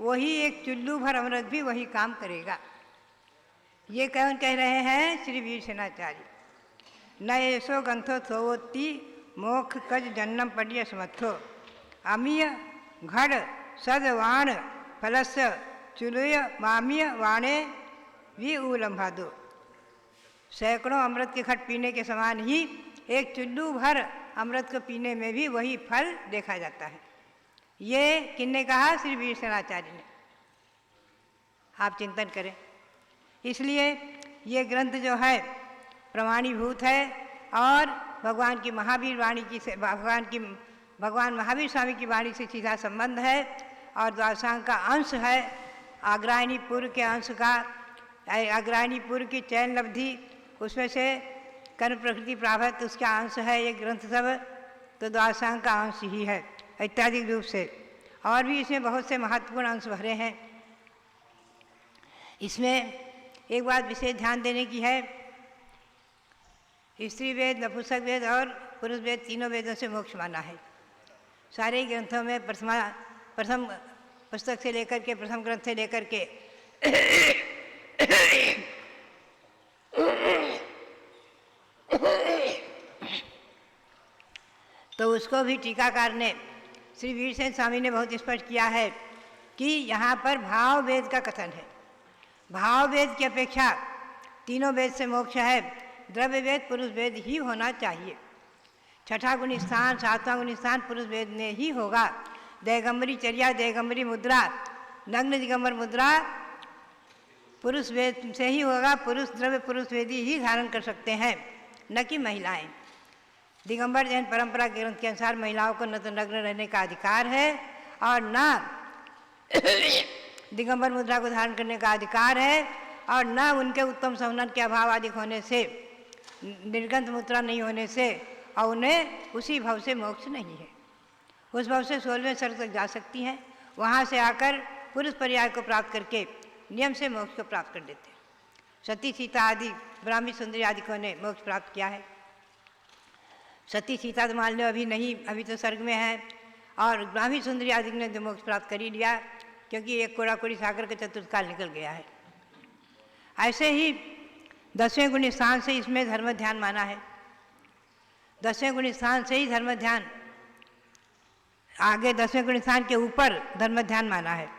E: वही एक चुल्लू भर अमृत भी वही काम करेगा। ये कौन कह रहे हैं? श्री वीर सेनाचार्य। न ऐसो ग्रंथो थोती मोक्ष कज जन्नम पड़िय समर्थो अमीय घड़ सदवाण फलस्य चुलय मामीय वाणे भी उलम्भादो। सैकड़ों अमृत के घट पीने के समान ही एक चुल्लू भर अमृत को पीने में भी वही फल देखा जाता है। ये किसने कहा? श्री वीर सेनाचार्य ने। आप चिंतन करें। इसलिए ये ग्रंथ जो है प्रमाणीभूत है और भगवान की महावीर वाणी की से भगवान महावीर स्वामी की वाणी से सीधा संबंध है और द्वादशांग का अंश है। अग्रायणी पूर्व के अंश का, अग्रायणी पूर्व की चयन लब्धि, उसमें से कर्म प्रकृति प्राभत उसका अंश है ये ग्रंथ सब, तो द्वादशांग का अंश ही है इत्यादि रूप से। और भी इसमें बहुत से महत्वपूर्ण अंश भरे हैं। इसमें एक बात विशेष ध्यान देने की है, स्त्री वेद, नपुंसक वेद और पुरुष वेद तीनों वेदों से मोक्ष माना है। सारे ग्रंथों में प्रथम पुस्तक से लेकर के, प्रथम ग्रंथ से लेकर के तो उसको भी टीकाकार ने, श्री वीरसेन स्वामी ने बहुत स्पष्ट किया है कि यहाँ पर भाव वेद का कथन है। भाव वेद की अपेक्षा तीनों वेद से मोक्ष है, द्रव्य वेद पुरुष वेद ही होना चाहिए। छठा गुण स्थान, सातवां गुण स्थान पुरुष वेद में ही होगा। दैगंबरी चर्या, दैगंबरी मुद्रा, नग्न दिगंबर मुद्रा पुरुष वेद से ही होगा। पुरुष द्रव्य पुरुष वेदी ही धारण कर सकते हैं, न कि महिलाएं। दिगंबर जैन परंपरा के ग्रंथ के अनुसार महिलाओं को न तो नग्न रहने का अधिकार है और न दिगंबर मुद्रा को धारण करने का अधिकार है, और न उनके उत्तम सौनन के अभाव आदि होने से निर्गंध मुद्रा नहीं होने से और उन्हें उसी भाव से मोक्ष नहीं है। उस भाव से 16वें स्वर्ग तक जा सकती हैं, वहाँ से आकर पुरुष पर्याय को प्राप्त करके नियम से मोक्ष को प्राप्त कर देते हैं। सती सीता आदि ब्राह्मी सुंदरी आदि को ने मोक्ष प्राप्त किया है। सती सीता तो मान लो अभी नहीं, अभी तो स्वर्ग में है, और ब्राह्मी सुंदरी आदि ने तो मोक्ष प्राप्त कर ही लिया, क्योंकि एक कोड़ा कोड़ी सागर का चतुर्थकाल निकल गया है। ऐसे ही 10वें गुण स्थान से इसमें धर्म ध्यान माना है। 10वें गुण स्थान से ही धर्म ध्यान, आगे 10वें गुण स्थान के ऊपर धर्म ध्यान माना है।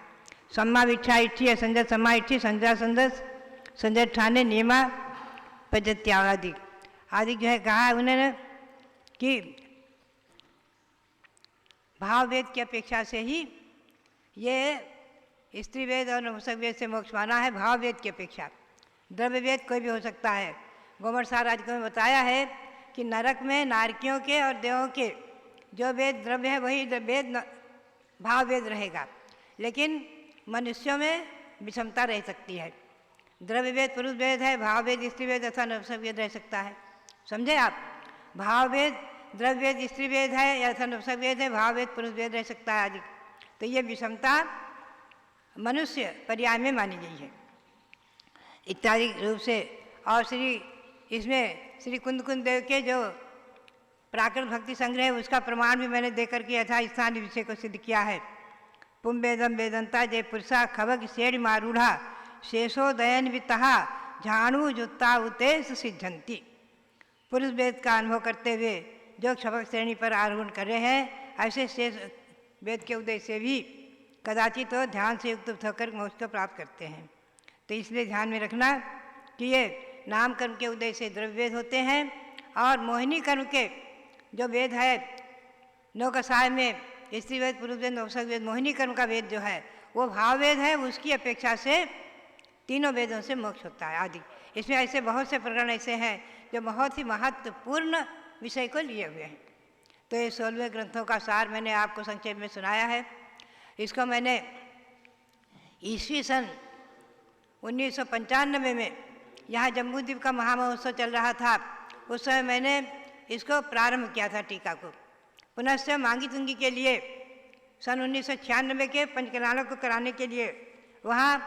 E: सम्मा विच्छा इच्छी है, संजय सम्मा इच्छी, संजय संदस, संजय ठाने नियमा पजत्याग आदि आदि जो है कहा है उन्होंने कि भाव वेद की अपेक्षा से ही ये स्त्री वेद और नपुंसक वेद से मोक्ष माना है, भाव वेद की अपेक्षा। द्रव्य वेद कोई भी हो सकता है। गोमर सार आदि को में बताया है कि नरक में नारकियों के और देवों के जो वेद द्रव्य है वही वेद भाव वेद रहेगा, लेकिन मनुष्यों में विषमता रह सकती है। द्रव्य वेद पुरुष वेद है, भाव वेद स्त्री वेद अथवा नपुंसक वेद रह सकता है। समझे आप? भाव वेद द्रव्य वेद स्त्री वेद है या अथवा नपुंसक वेद है, भाव वेद पुरुष वेद रह सकता है आदि। तो ये विषमता मनुष्य पर्याय में मानी गई है इत्यादि रूप से। और इसमें श्री कुंद देव के जो प्राकृत भक्ति संग्रह है उसका प्रमाण भी मैंने देकर के यथास्थानीय विषय को सिद्ध किया है। पुंबेदम वेदंता जय पुरुषा खबग शेड़ मारूढ़ा शेषो दयन वितहा झाणु जुत्ता उतेश सिद्धंती। पुरुष वेद का अनुभव करते हुए जो क्षपक श्रेणी पर आरोहण कर रहे हैं, ऐसे शेष वेद के उदय से भी कदाचित तो ध्यान से युक्त होकर मोक्ष को प्राप्त करते हैं। तो इसलिए ध्यान में रखना कि ये नाम कर्म के उदय से द्रव्य वेद होते हैं, और मोहिनी कर्म के जो वेद है नौकसाय में स्त्री वेद पुरुष वेद नपुंसक वेद, मोहिनी कर्म का वेद जो है वो भाव वेद है, उसकी अपेक्षा से तीनों वेदों से मोक्ष होता है आदि। इसमें ऐसे बहुत से प्रकरण ऐसे हैं जो बहुत ही महत्वपूर्ण विषय को लिए हुए हैं। तो ये 16वें ग्रंथों का सार मैंने आपको संक्षेप में सुनाया है। इसको मैंने ईस्वी सन 1995 में यहाँ जम्बूद्वीप का महामहोत्सव चल रहा था, उस समय मैंने इसको प्रारंभ किया था टीका को। पुनश्च मांगी तुंगी के लिए सन 1996 के पंचकल्याणों को कराने के लिए वहाँ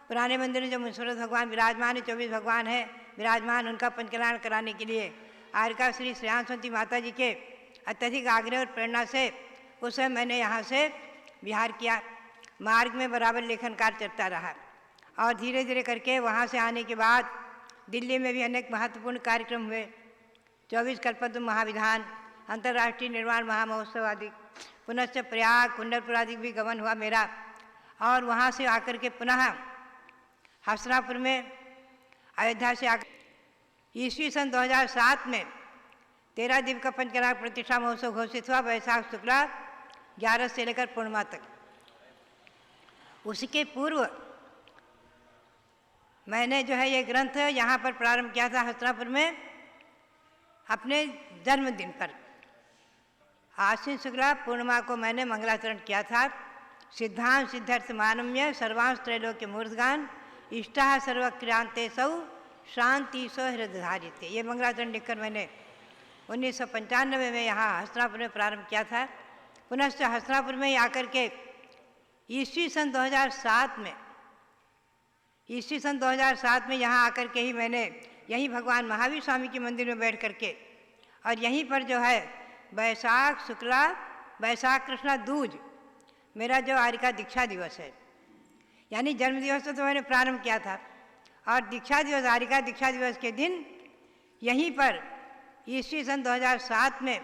E: पुराने मंदिर में जो मुंसुरत भगवान विराजमान है, 24 भगवान है विराजमान, उनका पंचकल्याण कराने के लिए आर्का श्री श्रेयांसवती माता जी के अत्यधिक आग्रह और प्रेरणा से उस समय मैंने यहाँ से विहार किया। मार्ग में बराबर लेखन कार्य चलता रहा, और धीरे धीरे करके वहाँ से आने के बाद दिल्ली में भी अनेक महत्वपूर्ण कार्यक्रम हुए। 24 कल्पद्रुम महाविधान, अंतर्राष्ट्रीय निर्वाण महामहोत्सव आदि, पुनश्च प्रयाग कुंडलपुर आदि भी गमन हुआ मेरा। और वहाँ से आकर के पुनः हस्तिनापुर में अयोध्या से आकर ईस्वी सन 2007 में 13 दिन का पंचकल्याण प्रतिष्ठा महोत्सव घोषित हुआ, वैशाख शुक्ला 11 से लेकर पूर्णिमा तक। उसके पूर्व मैंने जो है ये ग्रंथ यहाँ पर प्रारंभ किया था हस्तिनापुर में अपने जन्मदिन पर। आश्विन शुक्ला पूर्णिमा को मैंने मंगलाचरण किया था। सिद्धांत सिद्धार्थ मानम्य सर्वांश त्रैलोक्य मूर्धगान इष्टा सर्वक्रियांते सौ शांति सौ हृदयधारित। ये मंगलाचरण लिखकर मैंने 1995 में यहाँ हस्तिनापुर में प्रारंभ किया था। पुनश्च हस्तिनापुर में आकर के ईस्वी सन 2007 में यहाँ आकर के ही मैंने यहीं भगवान महावीर स्वामी के मंदिर में बैठ करके, और यहीं पर जो है वैशाख शुक्ला वैशाख कृष्णा दूज मेरा जो आर्यिका दीक्षा दिवस है, यानी जन्म दिवस तो मैंने प्रारंभ किया था, और दीक्षा दिवस आर्यिका दीक्षा दिवस के दिन यहीं पर ईस्वी सन 2007 में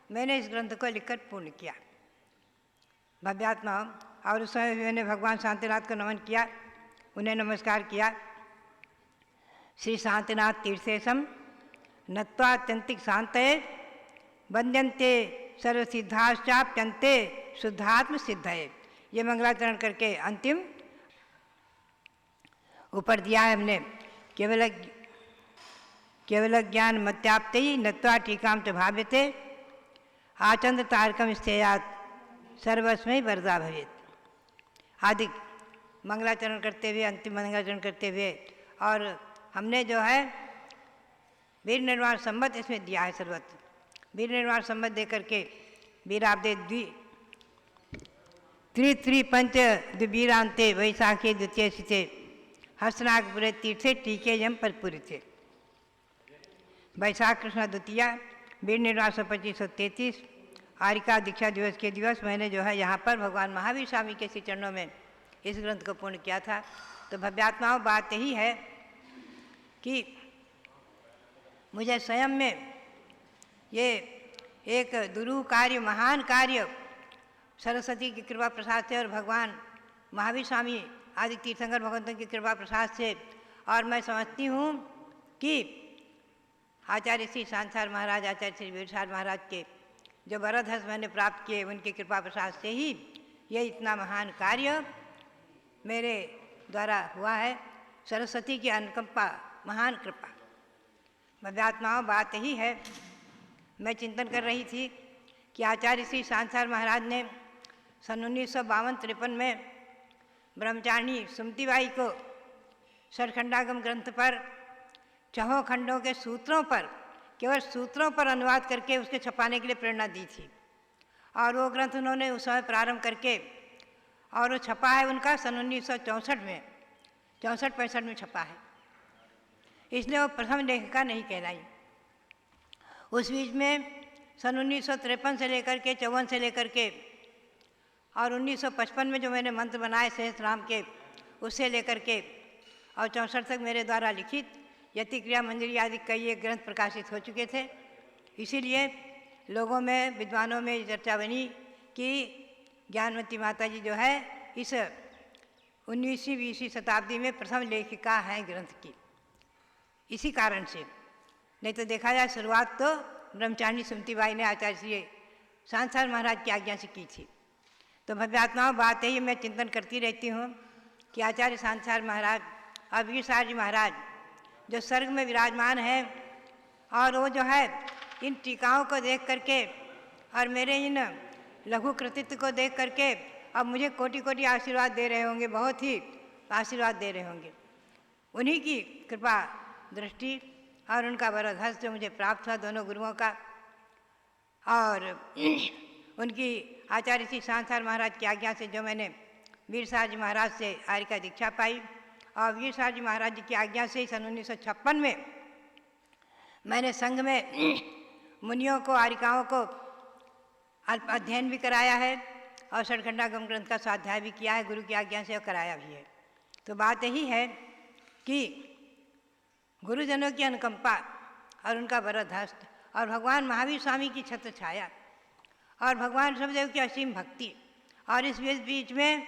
E: मैंने इस ग्रंथ को लिखकर पूर्ण किया भव्यात्मा। और उस समय मैंने भगवान शांतिनाथ को नमन किया, उन्हें नमस्कार किया। श्री शांतिनाथ तीर्थेशम नत्वात्यंतिक शांतये वंद्यन्ते सर्वसिद्धाश्चाप्यन्ते शुद्धात्म सिद्धये। ये मंगलाचरण करके अंतिम ऊपर दिया है हमने। केवल ज्ञान मत्याप्ते नत्वा टीकाम च भाव्यते आचंद्र तारकम स्थेयात सर्वस्मय वरदा भवेत आदि मंगलाचरण करते हुए, अंतिम मंगलाचरण करते हुए। और हमने जो है वीर निर्वाण संबत इसमें दिया है सर्वत्र। वीर निर्वाण संबत दे करके वीराब्दे त्रि पंच द्वीरांते वैशाखे द्वितीय सिते हस्तनागपुरे तीर्थे टीके यम पदपुरी थे। वैशाख कृष्ण द्वितीया वीर निर्वाण 2533 आरिका दीक्षा दिवस के दिवस मैंने जो है यहाँ पर भगवान महावीर स्वामी के श्री चरणों में इस ग्रंथ को पूर्ण किया था। तो भव्यात्माओं बात यही है कि मुझे स्वयं में ये एक दुरूह कार्य, महान कार्य सरस्वती की कृपा प्रसाद से और भगवान महावीर स्वामी आदि तीर्थंकर भगवंतों की कृपा प्रसाद से, और मैं समझती हूँ कि आचार्य श्री सांसार महाराज, आचार्य श्री वीरसार महाराज के जो वरद हस्त मैंने प्राप्त किए उनकी कृपा प्रसाद से ही ये इतना महान कार्य मेरे द्वारा हुआ है। सरस्वती की अनुकंपा, महान कृपा। भव्यात्माओं बात यही है, मैं चिंतन कर रही थी कि आचार्य श्री सांसार महाराज ने सन 1952-53 में ब्रह्मचारिणी सुमतीबाई को षटखंडागम ग्रंथ पर छहों खंडों के सूत्रों पर, केवल सूत्रों पर अनुवाद करके उसके छपाने के लिए प्रेरणा दी थी। और वो ग्रंथ उन्होंने उस समय प्रारंभ करके, और वो छपा है उनका सन 1964 में, 64-65 में छपा है, इसलिए वो प्रथम लेखिका नहीं कहलाई। उस बीच में सन 1953 से लेकर के 54 से लेकर के और 1955 में जो मैंने मंत्र बनाए शेष राम के, उससे लेकर के और 64 तक मेरे द्वारा लिखित यति क्रिया मंजरी आदि कई एक ग्रंथ प्रकाशित हो चुके थे। इसीलिए लोगों में, विद्वानों में चर्चा बनी कि ज्ञानवती माता जी जो है इस 19वीं-20वीं शताब्दी में प्रथम लेखिका हैं ग्रंथ की। इसी कारण से, नहीं तो देखा जाए शुरुआत तो ब्रह्मचारिणी सुमतीबाई ने आचार्य श्री सांसार महाराज की आज्ञा से की थी। तो भव्यात्माओं बात यही मैं चिंतन करती रहती हूँ कि आचार्य सांसार महाराज और वीरसार जी महाराज जो स्वर्ग में विराजमान है, और वो जो है इन टीकाओं को देख करके और मेरे इन लघु कृतित्व को देख करके अब मुझे कोटि कोटि आशीर्वाद दे रहे होंगे, बहुत ही आशीर्वाद दे रहे होंगे। उन्हीं की कृपा दृष्टि और उनका वरद हस्त जो मुझे प्राप्त हुआ दोनों गुरुओं का, और उनकी आचार्य श्री सांसार महाराज की आज्ञा से जो मैंने वीरसार जी महाराज से आर्य का दीक्षा पाई, और वीरसार जी महाराज जी की आज्ञा से सन 1956 में मैंने संघ में मुनियों को, आरिकाओं को अध्ययन भी कराया है और षटखंडागम ग्रंथ का स्वाध्याय भी किया है, गुरु की आज्ञा से, और कराया भी है। तो बात यही है कि गुरुजनों की अनुकंपा और उनका वरद हस्त और भगवान महावीर स्वामी की छत्र छाया और भगवान ऋषभदेव की असीम भक्ति, और इस बीच में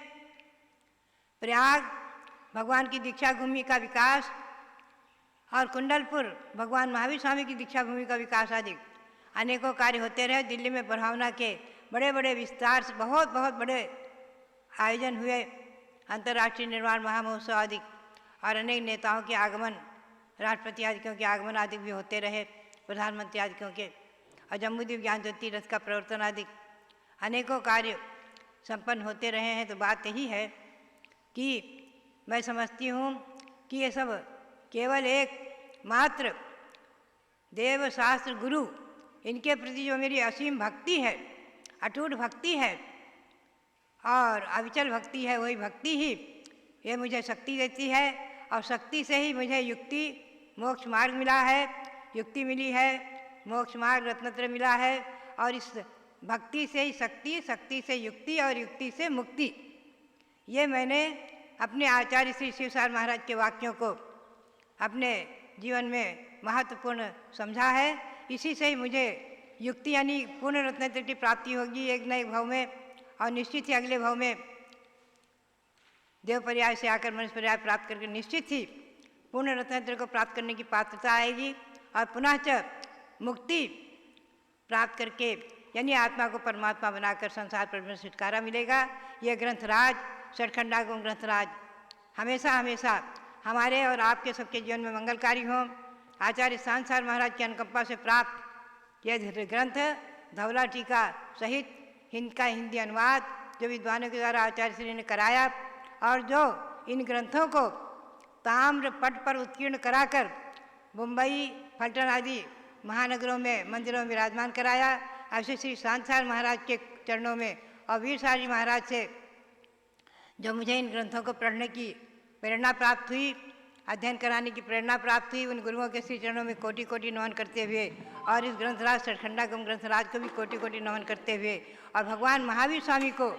E: प्रयाग भगवान की दीक्षा भूमि का विकास और कुंडलपुर भगवान महावीर स्वामी की दीक्षा भूमि का विकास आदि अनेकों कार्य होते रहे। दिल्ली में बढ़ावना के बड़े बड़े विस्तार से बहुत बहुत बड़े आयोजन हुए, अंतर्राष्ट्रीय निर्वाण महामहोत्सव आदि, और अनेक नेताओं के आगमन, राष्ट्रपति आदिकों के आगमन आदि भी होते रहे, प्रधानमंत्री आदिकों के, और जम्बूद्वीप ज्ञान ज्योति रथ का प्रवर्तन आदि अनेकों कार्य संपन्न होते रहे हैं। तो बात यही है कि मैं समझती हूँ कि ये सब केवल एक मात्र देव शास्त्र गुरु, इनके प्रति जो मेरी असीम भक्ति है, अटूट भक्ति है और अविचल भक्ति है, वही भक्ति ही ये मुझे शक्ति देती है, और शक्ति से ही मुझे युक्ति मोक्ष मार्ग मिला है, युक्ति मिली है, मोक्ष मार्ग रत्नत्र मिला है, और इस भक्ति से ही शक्ति, शक्ति से युक्ति और युक्ति से मुक्ति, ये मैंने अपने आचार्य श्री शिवसार महाराज के वाक्यों को अपने जीवन में महत्वपूर्ण समझा है। इसी से ही मुझे युक्ति यानी पूर्ण रत्नत्र की प्राप्ति होगी एक न एक भाव में, और निश्चित ही अगले भाव में देव पर्याय से आकर मनुष्य पर्याय प्राप्त करके निश्चित ही पूर्ण रत्नत्र को प्राप्त करने की पात्रता आएगी, और पुनः च मुक्ति प्राप्त करके यानी आत्मा को परमात्मा बनाकर संसार पर में छुटकारा मिलेगा। ये ग्रंथराज, षटखंडागम ग्रंथराज हमेशा हमेशा हमारे और आपके सबके जीवन में मंगलकारी हों। आचार्य सांसार महाराज की अनुकंपा से प्राप्त यह ग्रंथ धवला टीका सहित हिंद का हिंदी अनुवाद जो विद्वानों के द्वारा आचार्य श्री ने कराया, और जो इन ग्रंथों को ताम्र पट पर उत्कीर्ण कराकर मुंबई, फलटन आदि महानगरों में मंदिरों में विराजमान कराया। ऐसे श्री शांतसार महाराज के चरणों में और वीरसार जी महाराज से जो मुझे इन ग्रंथों को पढ़ने की प्रेरणा प्राप्त हुई, अध्ययन कराने की प्रेरणा प्राप्त हुई, उन गुरुओं के श्री चरणों में कोटि कोटि नमन करते हुए और इस ग्रंथराज सचखंडागम ग्रंथराज को भी कोटि कोटि नमन करते हुए और भगवान महावीर स्वामी को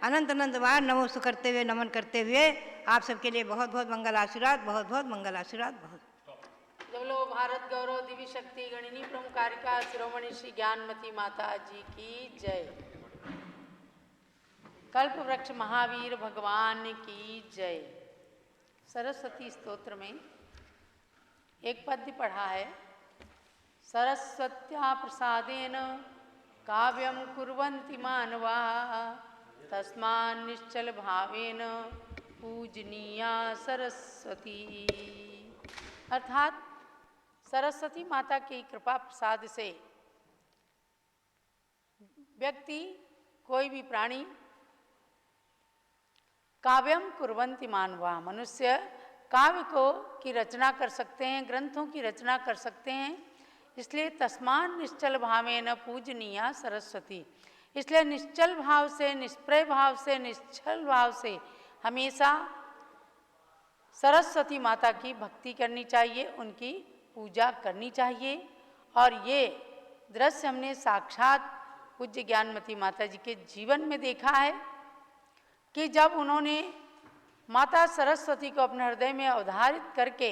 E: अनंत अनंत बार नमोस्तु करते हुए नमन करते हुए आप सबके लिए बहुत बहुत मंगल आशीर्वाद, बहुत बहुत मंगल आशीर्वाद। बहुत
D: बोलो भारत गौरव दिव्य शक्ति गणिनी प्रमुख कारिका शिरोमणि श्री ज्ञानमती माता जी की जय। कल्प वृक्ष महावीर भगवान की जय। सरस्वती स्तोत्र में एक पद्य पढ़ा है, सरस्वत्या प्रसादेन काव्यम कुर्वन्ति मानवा तस्मान् निश्चल भावेन पूजनीया सरस्वती। अर्थात सरस्वती माता की कृपा प्रसाद से व्यक्ति, कोई भी प्राणी काव्यम कुर्वन्ति मानवा, मनुष्य काव्य को की रचना कर सकते हैं, ग्रंथों की रचना कर सकते हैं। इसलिए तस्मान निश्चल भावेन पूजनीया सरस्वती, इसलिए निश्चल भाव से, निष्प्रय भाव से, निश्चल भाव से हमेशा सरस्वती माता की भक्ति करनी चाहिए, उनकी पूजा करनी चाहिए। और ये दृश्य हमने साक्षात पूज्य ज्ञानमती माता जी के जीवन में देखा है कि जब उन्होंने माता सरस्वती को अपने हृदय में अवधारित करके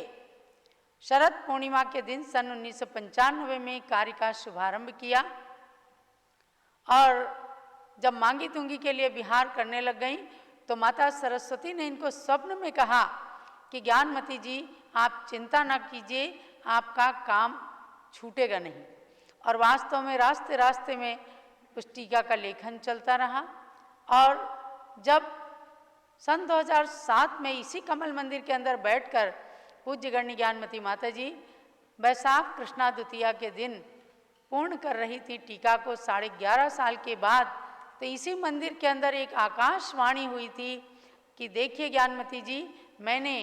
D: शरद पूर्णिमा के दिन सन 1995 में कार्य का शुभारंभ किया और जब मांगी तुंगी के लिए विहार करने लग गई तो माता सरस्वती ने इनको स्वप्न में कहा कि ज्ञानमती जी आप चिंता न कीजिए, आपका काम छूटेगा नहीं। और वास्तव में रास्ते रास्ते में उस टीका का लेखन चलता रहा और जब सन 2007 में इसी कमल मंदिर के अंदर बैठकर पूज्य गण्य ज्ञानमती माता जी वैशाख कृष्णा द्वितीया के दिन पूर्ण कर रही थी टीका को 11.5 साल के बाद, तो इसी मंदिर के अंदर एक आकाशवाणी हुई थी कि देखिए ज्ञानमती जी, मैंने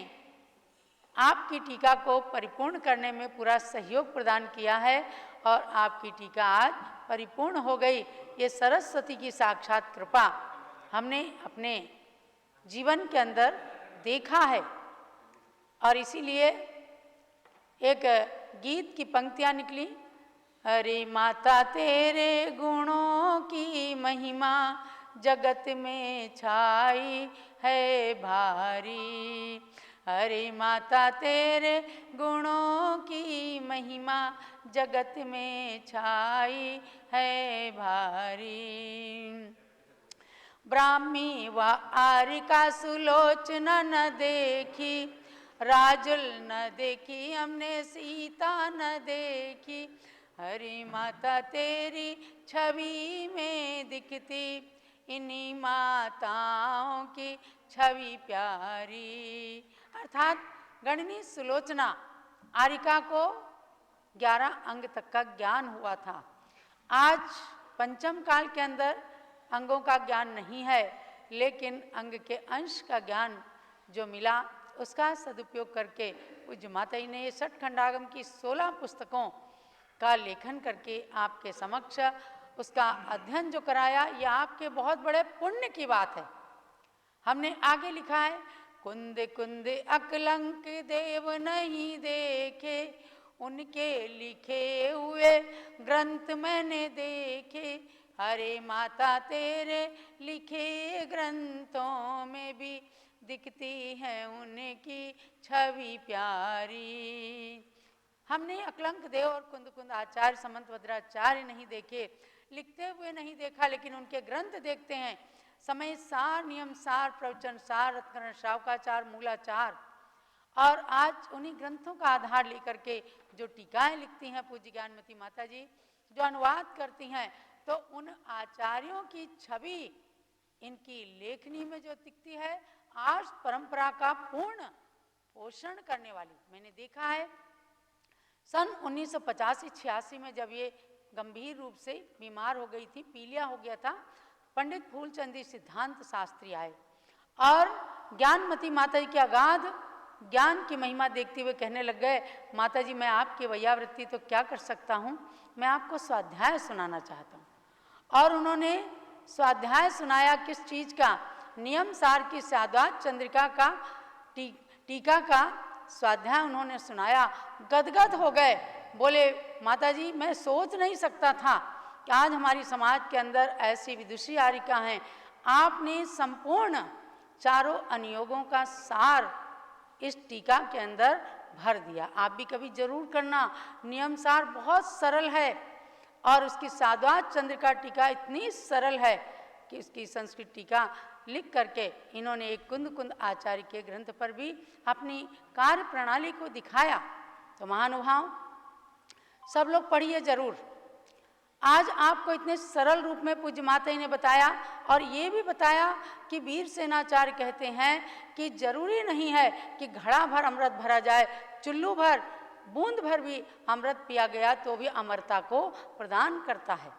D: आपकी टीका को परिपूर्ण करने में पूरा सहयोग प्रदान किया है और आपकी टीका आज परिपूर्ण हो गई। ये सरस्वती की साक्षात कृपा हमने अपने जीवन के अंदर देखा है। और इसीलिए एक गीत की पंक्तियाँ निकली, अरे माता तेरे गुणों की महिमा जगत में छाई है भारी, अरे माता तेरे गुणों की महिमा जगत में छाई है भारी। ब्राह्मी व आरिका सुलोचना न देखी, राजुल न देखी, हमने सीता न देखी, हरी माता तेरी छवि में दिखती, इन्हीं माताओं की छवि प्यारी। अर्थात गणनी सुलोचना आरिका को 11 अंग तक का ज्ञान हुआ था। आज पंचम काल के अंदर अंगों का ज्ञान नहीं है, लेकिन अंग के अंश का ज्ञान जो मिला उसका सदुपयोग करके पूज्य माता जी ने ये सचखंडागम की 16 पुस्तकों का लेखन करके आपके समक्ष उसका अध्ययन जो कराया, यह आपके बहुत बड़े पुण्य की बात है। हमने आगे लिखा है, कुंद कुंद अकलंक देव नहीं देखे, उनके लिखे हुए ग्रंथ मैंने देखे, हरे माता तेरे लिखे ग्रंथों में भी दिखती है उनकी छवि प्यारी। हमने अकलंक देव और कुंद कुंद आचार्य समंत भद्राचार्य नहीं देखे, लिखते हुए नहीं देखा, लेकिन उनके ग्रंथ देखते हैं। समय सार, नियम सार, प्रवचन सार, रत्करण शावकाचार, मूलाचार, और आज उन्हीं ग्रंथों का आधार लेकर के जो टीकाएं लिखती हैं पूज्य ज्ञानमती माता जी, जो अनुवाद करती हैं, तो उन आचार्यों की छवि इनकी लेखनी में जो दिखती है, आज परंपरा का पूर्ण पोषण करने वाली। मैंने देखा है सन 1985-86 में जब ये गंभीर रूप से बीमार हो गई थी, पीलिया हो गया था, पंडित फूलचंद सिद्धांत शास्त्री आए और ज्ञानमती माता जी के अगाध ज्ञान की महिमा देखते हुए कहने लग गए, माता जी मैं आपकी वैयावृत्ति तो क्या कर सकता हूँ, मैं आपको स्वाध्याय सुनाना चाहता हूँ। और उन्होंने स्वाध्याय सुनाया किस चीज़ का, नियम सार की साद्वात चंद्रिका का टीका का स्वाध्याय उन्होंने सुनाया। गदगद हो गए, बोले माता जी मैं सोच नहीं सकता था कि आज हमारी समाज के अंदर ऐसी विदुषी आरिका हैं। आपने संपूर्ण चारों अनुयोगों का सार इस टीका के अंदर भर दिया। आप भी कभी जरूर करना, नियम सार बहुत सरल है और उसकी साद्वात चंद्रिका टीका इतनी सरल है कि उसकी संस्कृत टीका लिख करके इन्होंने एक कुंद कुंद आचार्य के ग्रंथ पर भी अपनी कार्य प्रणाली को दिखाया। तो महानुभाव सब लोग पढ़िए जरूर। आज आपको इतने सरल रूप में पूज्य माता जी ने बताया और ये भी बताया कि वीर सेनाचार्य कहते हैं कि जरूरी नहीं है कि घड़ा भर अमृत भरा जाए, चुल्लू भर बूंद भर भी अमृत पिया गया तो भी अमरता को प्रदान करता है।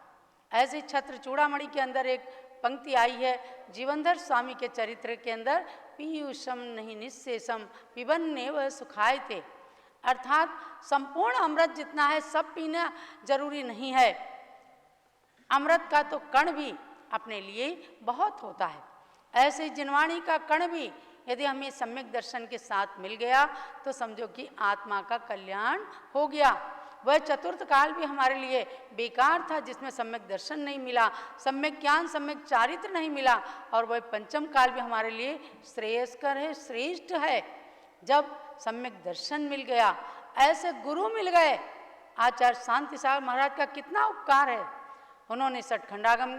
D: ऐसे छत्र चूड़ामणि के अंदर एक पंक्ति आई है जीवनधर स्वामी के चरित्र के अंदर, पीयूषम नहीं निःशेषम पिबन्नेव सुखायते, अर्थात संपूर्ण अमृत जितना है सब पीना जरूरी नहीं है, अमृत का तो कण भी अपने लिए बहुत होता है। ऐसे जिनवाणी का कण भी यदि हमें सम्यक दर्शन के साथ मिल गया तो समझो कि आत्मा का कल्याण हो गया। वह चतुर्थ काल भी हमारे लिए बेकार था जिसमें सम्यक दर्शन नहीं मिला, सम्यक ज्ञान सम्यक चारित्र नहीं मिला, और वह पंचम काल भी हमारे लिए श्रेयस्कर है, श्रेष्ठ है जब सम्यक दर्शन मिल गया। ऐसे गुरु मिल गए। आचार्य शांति सागर महाराज का कितना उपकार है, उन्होंने सठखंडागम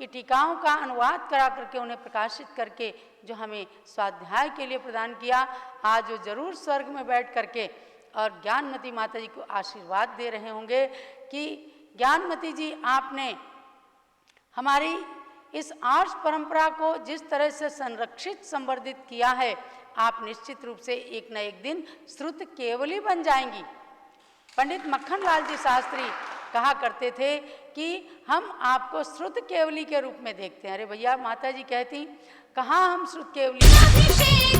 D: की टीकाओं का अनुवाद करा करके उन्हें प्रकाशित करके जो हमें स्वाध्याय के लिए प्रदान किया। आज वो जरूर स्वर्ग में बैठ करके और ज्ञानमती माता जी को आशीर्वाद दे रहे होंगे कि ज्ञानमती जी आपने हमारी इस आर्ष परंपरा को जिस तरह से संरक्षित संवर्धित किया है, आप निश्चित रूप से एक न एक दिन श्रुत केवली बन जाएंगी। पंडित मक्खन लाल जी शास्त्री कहा करते थे कि हम आपको श्रुत केवली के रूप में देखते हैं। अरे भैया माता जी कहती कहाँ हम श्रुत केवली
B: अभिषेक